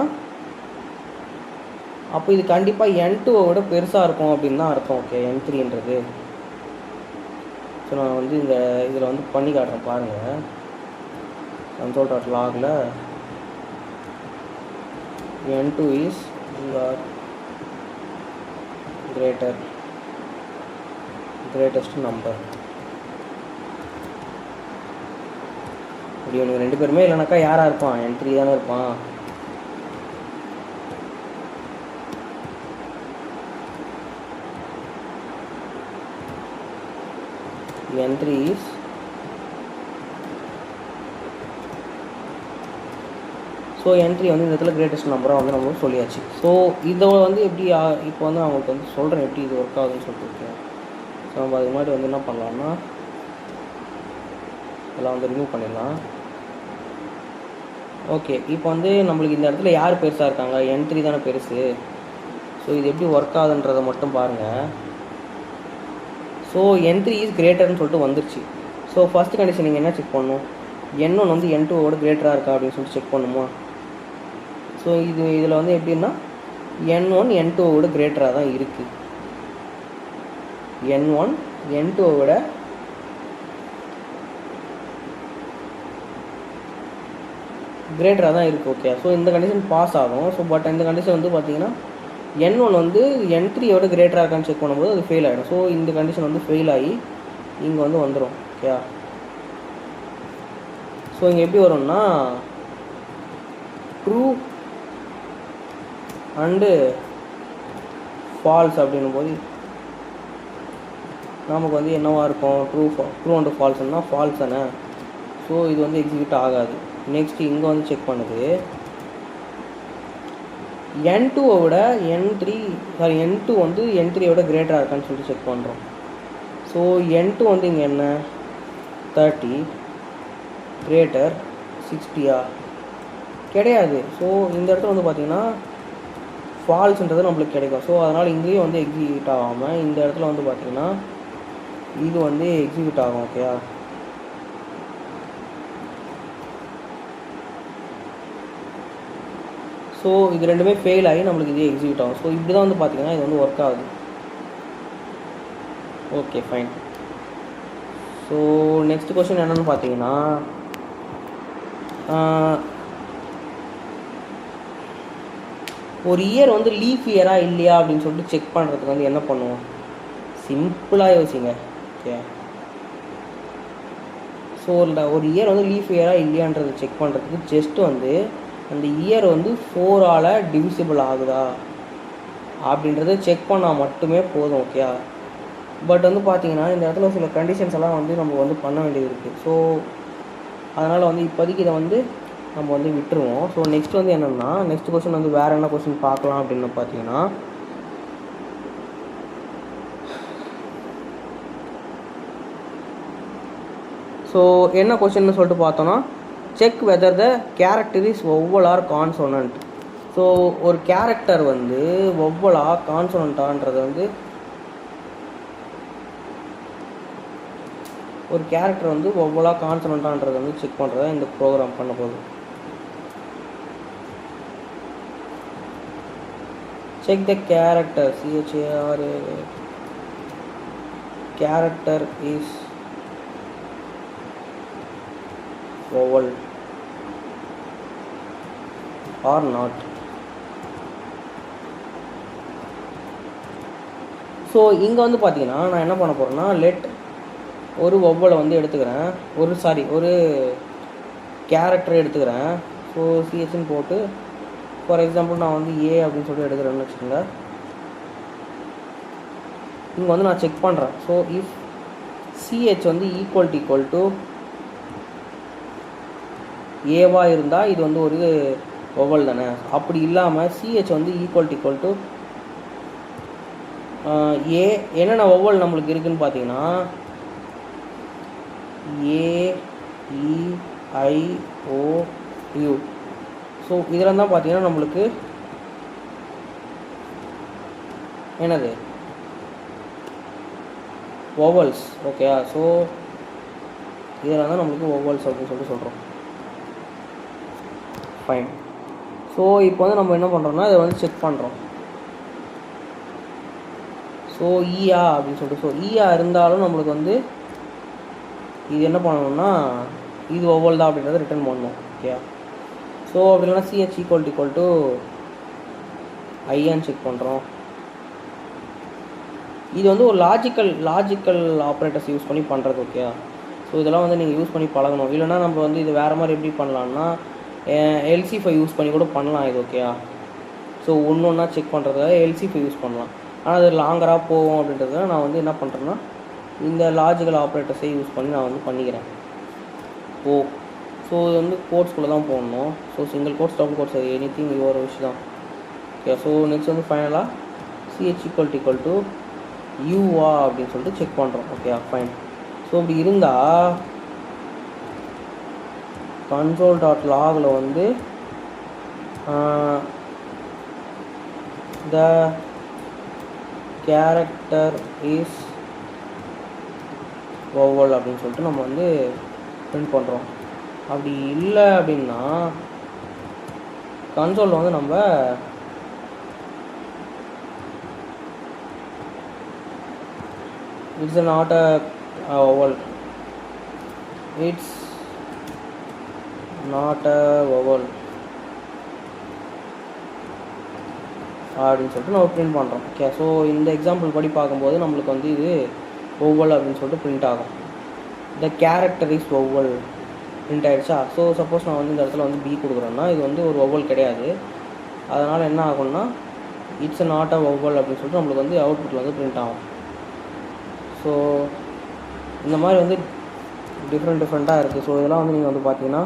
அப்போ இது கண்டிப்பாக n2 விட பெருசாக இருக்கும் அப்படின்னு தான் அர்த்தம். ஓகே, n3ன்றது. ஸோ நான் வந்து இதில் வந்து பண்ணி காட்டுறேன் பாருங்கள். console.logல n2 is greatest number. இப்படி இவனுக்கு 2 பேருமே இல்லைனாக்கா யாராக இருப்பான்? n3 தானே இருப்பான். n3 is ஸோ n3 வந்து இந்த இடத்துல கிரேட்டஸ்ட் நம்பராக வந்து நம்ம சொல்லியாச்சு. ஸோ இதை வந்து எப்படி இப்போ வந்து அவங்களுக்கு வந்து சொல்கிறேன் எப்படி இது ஒர்க் ஆகுதுன்னு சொல்லிட்டு. ஸோ நம்ம அதுக்கு முன்னாடி வந்து என்ன பண்ணலாம்னா இதெல்லாம் வந்து ரிமூவ் பண்ணிடலாம். ஓகே, இப்போ வந்து நம்மளுக்கு இந்த இடத்துல யார் பெருசாக இருக்காங்க? n3 தானே பெருசு. ஸோ இது எப்படி ஒர்க் ஆகுதுன்றதை மட்டும் பாருங்கள். ஸோ n3 இஸ் கிரேட்டர்னு சொல்லிட்டு வந்துருச்சு. ஸோ ஃபஸ்ட் கண்டிஷன் நீங்கள் என்ன செக் பண்ணணும்? n1 வந்து n2ஓட கிரேட்டராக இருக்கா அப்படின்னு சொல்லிட்டு செக் பண்ணுமா. ஸோ இதில் வந்து எப்படின்னா n1 n2ஓட கிரேட்டராக தான் இருக்குது. n1 n2ஓட கிரேட்டராக தான் இருக்குது. ஓகே, ஸோ இந்த கண்டிஷன் பாஸ் ஆகும். ஸோ பட் இந்த கண்டிஷன் வந்து பார்த்தீங்கன்னா n1 வந்து n3யோட கிரேட்டராக இருக்கான்னு செக் பண்ணும்போது அது ஃபெயில் ஆகிடும். ஸோ இந்த கண்டிஷன் வந்து ஃபெயில் ஆகி இங்கே வந்து வந்துடும். ஓகே, ஸோ இங்கே எப்படி வரும்னா ட்ரூ அண்டு ஃபால்ஸ் அப்படின்னும் போது நமக்கு வந்து என்னவாக இருக்கும்? ட்ரூ அண்டு ஃபால்ஸ்னா ஃபால்ஸ் தானே. ஸோ இது வந்து எக்ஸிக்யூட் ஆகாது. நெக்ஸ்ட் இங்கே வந்து செக் பண்ணுது n2 விட n2 வந்து n3 விட கிரேட்டராக இருக்கான்னு சொல்லிட்டு செக் பண்ணுறோம். ஸோ n2 வந்து இங்கே என்ன 30 கிரேட்டர் 60 கிடையாது. ஸோ இந்த இடத்துல வந்து பார்த்திங்கன்னா ஃபால்ஸ்ன்றது நம்மளுக்கு கிடைக்கும். ஸோ அதனால் இங்கேயும் வந்து எக்ஸிக்யூட் ஆகாமல் இந்த இடத்துல வந்து பார்த்திங்கன்னா இது வந்து எக்ஸிக்யூட் ஆகும். ஓகேயா? ஸோ இது ரெண்டுமே ஃபெயில் ஆகி நம்மளுக்கு இதே எக்ஸிக்யூட் ஆகும். ஸோ இப்படி தான் வந்து பார்த்திங்கன்னா இது வந்து ஒர்க் ஆகுது. Okay fine. So next question என்னென்னு பார்த்தீங்கன்னா ஒரு இயர் வந்து லீஃப் இயராக இல்லையா அப்படின்னு சொல்லிட்டு செக் பண்ணுறதுக்கு வந்து என்ன பண்ணுவோம்? சிம்பிளாக யோசிங்க. ஓகே, ஸோ ஒரு இயர் வந்து லீஃப் இயராக இல்லையான்றது செக் பண்ணுறதுக்கு ஜஸ்ட் வந்து அந்த இயர் வந்து 4ஆல் டிவிசிபிள் ஆகுதா அப்படின்றத செக் பண்ணால் மட்டுமே போதும். ஓகே, பட் வந்து பார்த்திங்கன்னா இந்த இடத்துல சில கண்டிஷன்ஸ் எல்லாம் வந்து நம்ம வந்து பண்ண வேண்டியது இருக்குது. ஸோ அதனால் வந்து இப்போதைக்கு இதை வந்து நம்ம வந்து விட்டுருவோம். ஸோ நெக்ஸ்ட் வந்து என்னென்னா நெக்ஸ்ட் கொஸ்டின் வந்து வேறு என்ன கொஸ்டின் பார்க்கலாம் அப்படின்னு பார்த்தீங்கன்னா ஸோ என்ன கொஸ்டின்னு சொல்லிட்டு பார்த்தோன்னா check whether the character is vowel or consonant. So ஒரு கேரக்டர் வந்து வவ்வலா கான்சோனன்ட்டான்றது வந்து ஒரு கேரக்டர் வந்து வவ்வலா கான்சோனன்ட்டான்றது வந்து செக் பண்ணுறத இந்த ப்ரோக்ராம் பண்ண போகுது. check the character character is vowel or not. So இங்கே வந்து பார்த்தீங்கன்னா நான் என்ன பண்ண போகிறேன்னா லெட் ஒரு வவ்வலை வந்து எடுத்துக்கிறேன், ஒரு கேரக்டரை எடுத்துக்கிறேன். ஸோ சிஹெச்னு போட்டு ஃபார் எக்ஸாம்பிள் நான் வந்து ஏ அப்படின்னு சொல்லி எடுக்கிறேன்னு வச்சுக்கோங்க. இங்கே வந்து நான் செக் பண்ணுறேன். ஸோ இஃப் சிஹெச் வந்து ஈக்குவல் டு ஏவாக இருந்தால் இது வந்து ஒரு வவ்வல் தானே. அப்படி இல்லாமல் சிஹெச் வந்து ஈக்குவல் டு ஏ என்னென்ன வவ்வல் நம்மளுக்கு இருக்குதுன்னு பார்த்தீங்கன்னா AEIOU. ஸோ இதில் தான் பார்த்தீங்கன்னா நம்மளுக்கு என்னது வவ்வல்ஸ். ஓகேயா? ஸோ இதில் தான் நம்மளுக்கு வவ்வல்ஸ் அப்படின்னு சொல்லிட்டு சொல்கிறோம். ஃபைன். ஸோ இப்போ வந்து நம்ம என்ன பண்ணுறோம்னா இதை வந்து செக் பண்ணுறோம். ஸோ ஈயா அப்படின்னு சொல்லிட்டு ஸோ ஈயா இருந்தாலும் நம்மளுக்கு வந்து இது என்ன பண்ணணும்னா இது வவ்வல் தான் அப்படின்றத ரிட்டர்ன் பண்ணணும். ஓகே, ஸோ அப்படி இல்லைனா சிஹெச் ஈக்குவல் டு ஐயான்னு செக் பண்ணுறோம். இது வந்து ஒரு லாஜிக்கல் ஆப்ரேட்டர்ஸ் யூஸ் பண்ணி பண்ணுறது. ஓகே, ஸோ இதெல்லாம் வந்து நீங்கள் யூஸ் பண்ணி பழகணும். இல்லைனா நம்ம வந்து இது வேறு மாதிரி எப்படி பண்ணலான்னா LC5 யூஸ் பண்ணி கூட பண்ணலாம் இது. ஓகேயா? ஸோ ஒன்றா செக் பண்ணுறதுக்காக LC5 யூஸ் பண்ணலாம். ஆனால் அது லாங்கராக போகும் அப்படின்றத நான் வந்து என்ன பண்ணுறேன்னா இந்த லாஜிக்கல் ஆப்ரேட்டர்ஸை யூஸ் பண்ணி நான் வந்து பண்ணிக்கிறேன். ஸோ இது வந்து கோட்ஸ்குள்ளே தான் போடணும். So single quotes, double quotes, அது எனிதிங் இது ஒரு விஷயம் தான். ஓகே, ஸோ நெக்ஸ்ட் வந்து ஃபைனலாக சிஹெச் ஈக்குவல் டு யூவா அப்படின்னு சொல்லிட்டு செக் பண்ணுறோம். Okay fine. ஸோ இப்படி இருந்தால் console.logல வந்து the character is vowel அப்படின்னு சொல்லிட்டு நம்ம வந்து பிரிண்ட் பண்ணுறோம். அப்படி இல்லை அப்படின்னா கன்சோலில் வந்து நம்ம it's not a vowel, it's not a vowel அப்படின்னு சொல்லிட்டு நம்ம பிரிண்ட் பண்ணுறோம். ஓகே, ஸோ இந்த எக்ஸாம்பிள் படி பார்க்கும்போது நம்மளுக்கு வந்து இது vowel அப்படின்னு சொல்லிட்டு பிரிண்ட் ஆகும். the character is vowel print ஆகிடுச்சா? ஸோ சப்போஸ் நான் வந்து இந்த இடத்துல வந்து பி கொடுக்குறேன்னா இது வந்து ஒரு vowel கிடையாது. அதனால் என்ன ஆகும்னா இட்ஸ் நாட் அ vowel அப்படின்னு சொல்லிட்டு நம்மளுக்கு வந்து அவுட்புட்டில் வந்து பிரிண்ட் ஆகும். ஸோ இந்த மாதிரி வந்து டிஃப்ரெண்ட்டாக இருக்குது. ஸோ இதெல்லாம் வந்து நீங்கள் வந்து பார்த்தீங்கன்னா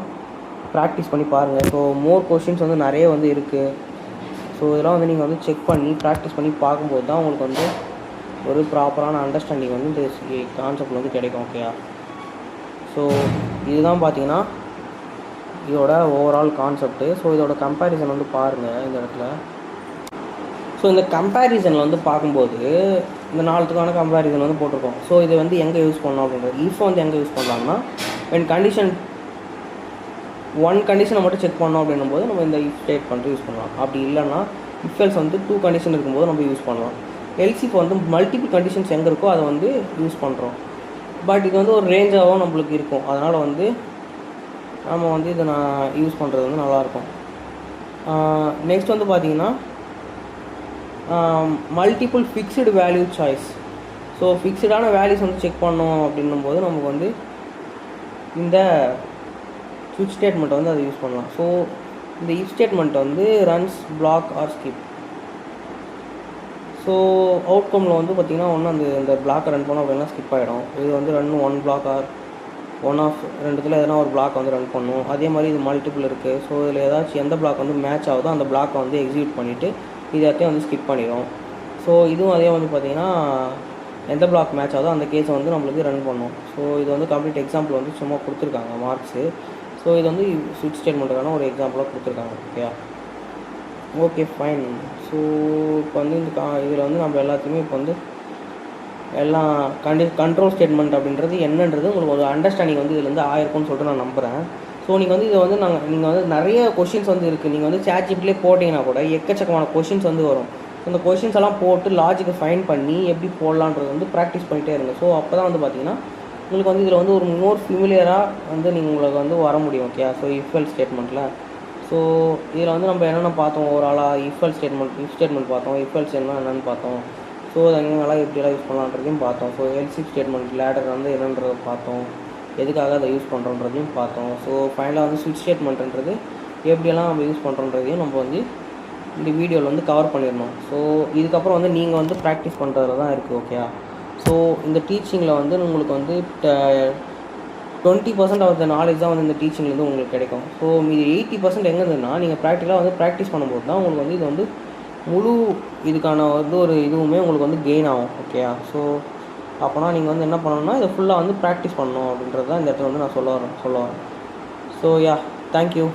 ப்ராக்டிஸ் பண்ணி பாருங்கள். ஸோ மோர் கொஷின்ஸ் வந்து நிறைய வந்து இருக்குது. ஸோ இதெல்லாம் வந்து நீங்கள் வந்து செக் பண்ணி ப்ராக்டிஸ் பண்ணி பார்க்கும்போது தான் உங்களுக்கு வந்து ஒரு ப்ராப்பரான அண்டர்ஸ்டாண்டிங் வந்து இந்த கான்செப்ட் வந்து கிடைக்கும். ஓகேயா? ஸோ இதுதான் பார்த்தீங்கன்னா இதோட ஓவரால் கான்செப்ட்டு. ஸோ இதோட கம்பேரிசன் வந்து பாருங்கள் இந்த இடத்துல. ஸோ இந்த கம்பேரிசனில் வந்து பார்க்கும்போது இந்த 4த்துக்கான கம்பேரிசன் வந்து போட்டிருக்கோம். ஸோ இது வந்து எங்கே யூஸ் பண்ணோம் அப்படின்றது, இஃப் வந்து எங்கே யூஸ் பண்ணலாம்னா when கண்டிஷன் ஒன் கண்டிஷனை மட்டும் செக் பண்ணோம் அப்படின்னும் போது நம்ம இந்த இஃப் ஸ்டேட்மெண்ட் யூஸ் பண்ணலாம். அப்படி இல்லைன்னா இஃப் எல்ஸ் வந்து 2 கண்டிஷன் இருக்கும்போது நம்ம யூஸ் பண்ணலாம். எல்ஸ் இப்போ வந்து மல்டிபிள் கண்டிஷன்ஸ் எங்கே இருக்கோ அதை வந்து யூஸ் பண்ணுறோம். பட் இது வந்து ஒரு ரேஞ்சாகவும் நம்மளுக்கு இருக்கும். அதனால் வந்து நம்ம வந்து இதை நான் யூஸ் பண்ணுறது வந்து நல்லாயிருக்கும். நெக்ஸ்ட் வந்து பார்த்திங்கன்னா multiple fixed value choice. So ஃபிக்ஸ்டான வேல்யூஸ் வந்து செக் பண்ணோம் அப்படின்னும் போது நமக்கு வந்து இந்த ஸ்விட்ச் ஸ்டேட்மெண்ட் வந்து அதை யூஸ் பண்ணலாம். ஸோ இந்த இஃப் ஸ்டேட்மெண்ட் வந்து runs block or skip. So அவுட்கமில் வந்து பார்த்திங்கன்னா ஒன்று இந்த பிளாக்கை ரன் பண்ணோம் அப்படின்னா ஸ்கிப் ஆகிடும். இது வந்து ரன் 1 பிளாக் ஆர் 1 ஆஃப் 2த்தில் எதனா ஒரு பிளாக் வந்து ரன் பண்ணும். அதே மாதிரி இது மல்டிபிள் இருக்குது. ஸோ இதில் ஏதாச்சும் எந்த பிளாக் வந்து மேட்ச் ஆகுதோ அந்த பிளாக்கை வந்து எக்ஸிக்யூட் பண்ணிவிட்டு இது எல்லாத்தையும் வந்து ஸ்கிப் பண்ணிடும். ஸோ இதுவும் அதே வந்து பார்த்திங்கன்னா எந்த பிளாக் மேட்ச் ஆகுதோ அந்த கேஸை வந்து நம்மளுக்கு ரன் பண்ணும். ஸோ இது வந்து கம்ப்ளீட் எக்ஸாம்பிள் வந்து சும்மா கொடுத்துருக்காங்க மார்க்ஸு. ஸோ இது வந்து ஸ்விட்ச் ஸ்டேட்மெண்ட்டுக்கான ஒரு எக்ஸாம்பிளாக கொடுத்துருக்காங்க. Okay fine. ஸோ இப்போ வந்து இந்த இதில் வந்து நம்ம எல்லாத்தையுமே இப்போ வந்து எல்லாம் கண்ட்ரோல் ஸ்டேட்மெண்ட் அப்படின்றது என்னன்றது உங்களுக்கு ஒரு அண்டர்ஸ்டாண்டிங் வந்து இதில் வந்து ஆயிருக்கும்னு சொல்லிட்டு நான் நம்புகிறேன். ஸோ நீங்கள் வந்து இதை வந்து நீங்கள் வந்து நிறைய கொஷின்ஸ் வந்து இருக்குது. நீங்கள் வந்து ChatGPTலே போட்டிங்கன்னா கூட எக்கச்சக்கமான கொஷின்ஸ் வந்து வரும். அந்த கொஷின்ஸ் எல்லாம் போட்டு லாஜிக்கை ஃபைன் பண்ணி எப்படி போடலான்றது வந்து ப்ராக்டிஸ் பண்ணிகிட்டே இருங்க. ஸோ அப்போ தான் வந்து பார்த்திங்கன்னா உங்களுக்கு வந்து இதில் வந்து ஒரு மோர் ஃபிமிலியராக வந்து நீங்கள் உங்களுக்கு வந்து வர முடியும். ஓகே? ஸோ இஃப் எல்ஸ் ஸ்டேட்மெண்ட்டில் ஸோ இதில் வந்து நம்ம என்னென்ன பார்த்தோம் ஓவராலாக இஃப் ஸ்டேட்மெண்ட் பார்த்தோம், இஃப் எல்ஸ் என்னென்னு பார்த்தோம். ஸோ அது எங்கெல்லாம் எப்படியெல்லாம் யூஸ் பண்ணலான்றதையும் பார்த்தோம். So else if statement ladder வந்து என்னன்றதை பார்த்தோம், எதுக்காக அதை யூஸ் பண்ணுறோன்றதையும் பார்த்தோம். ஸோ ஃபைனலாக வந்து ஸ்விட்ச் ஸ்டேட்மெண்ட்ன்றது எப்படியெல்லாம் நம்ம யூஸ் பண்ணுறோன்றதையும் நம்ம வந்து இந்த வீடியோவில் வந்து கவர் பண்ணிடணும். ஸோ இதுக்கப்புறம் வந்து நீங்கள் வந்து ப்ராக்டிஸ் பண்ணுறதுல தான் இருக்குது. ஓகே? ஸோ இந்த டீச்சிங்கில் வந்து உங்களுக்கு வந்து 20% ஆஃப் த நாலேஜ் தான் வந்து இந்த டீச்சிங்லேருந்து உங்களுக்கு கிடைக்கும். ஸோ மீது 80% எங்கே இருந்ததுன்னா நீங்கள் ப்ராக்டிக்கலாக வந்து ப்ராக்டிஸ் பண்ணும்போது தான் உங்களுக்கு வந்து இது வந்து முழு இதுக்கான வந்து ஒரு இதுவுமே உங்களுக்கு வந்து கெயின் ஆகும். ஓகே? ஸோ அப்போனா நீங்கள் வந்து என்ன பண்ணணும்னா இதை ஃபுல்லாக வந்து ப்ராக்டிஸ் பண்ணணும் அப்படின்றது தான் இந்த இடத்துல வந்து நான் சொல்ல வரேன். So thank you.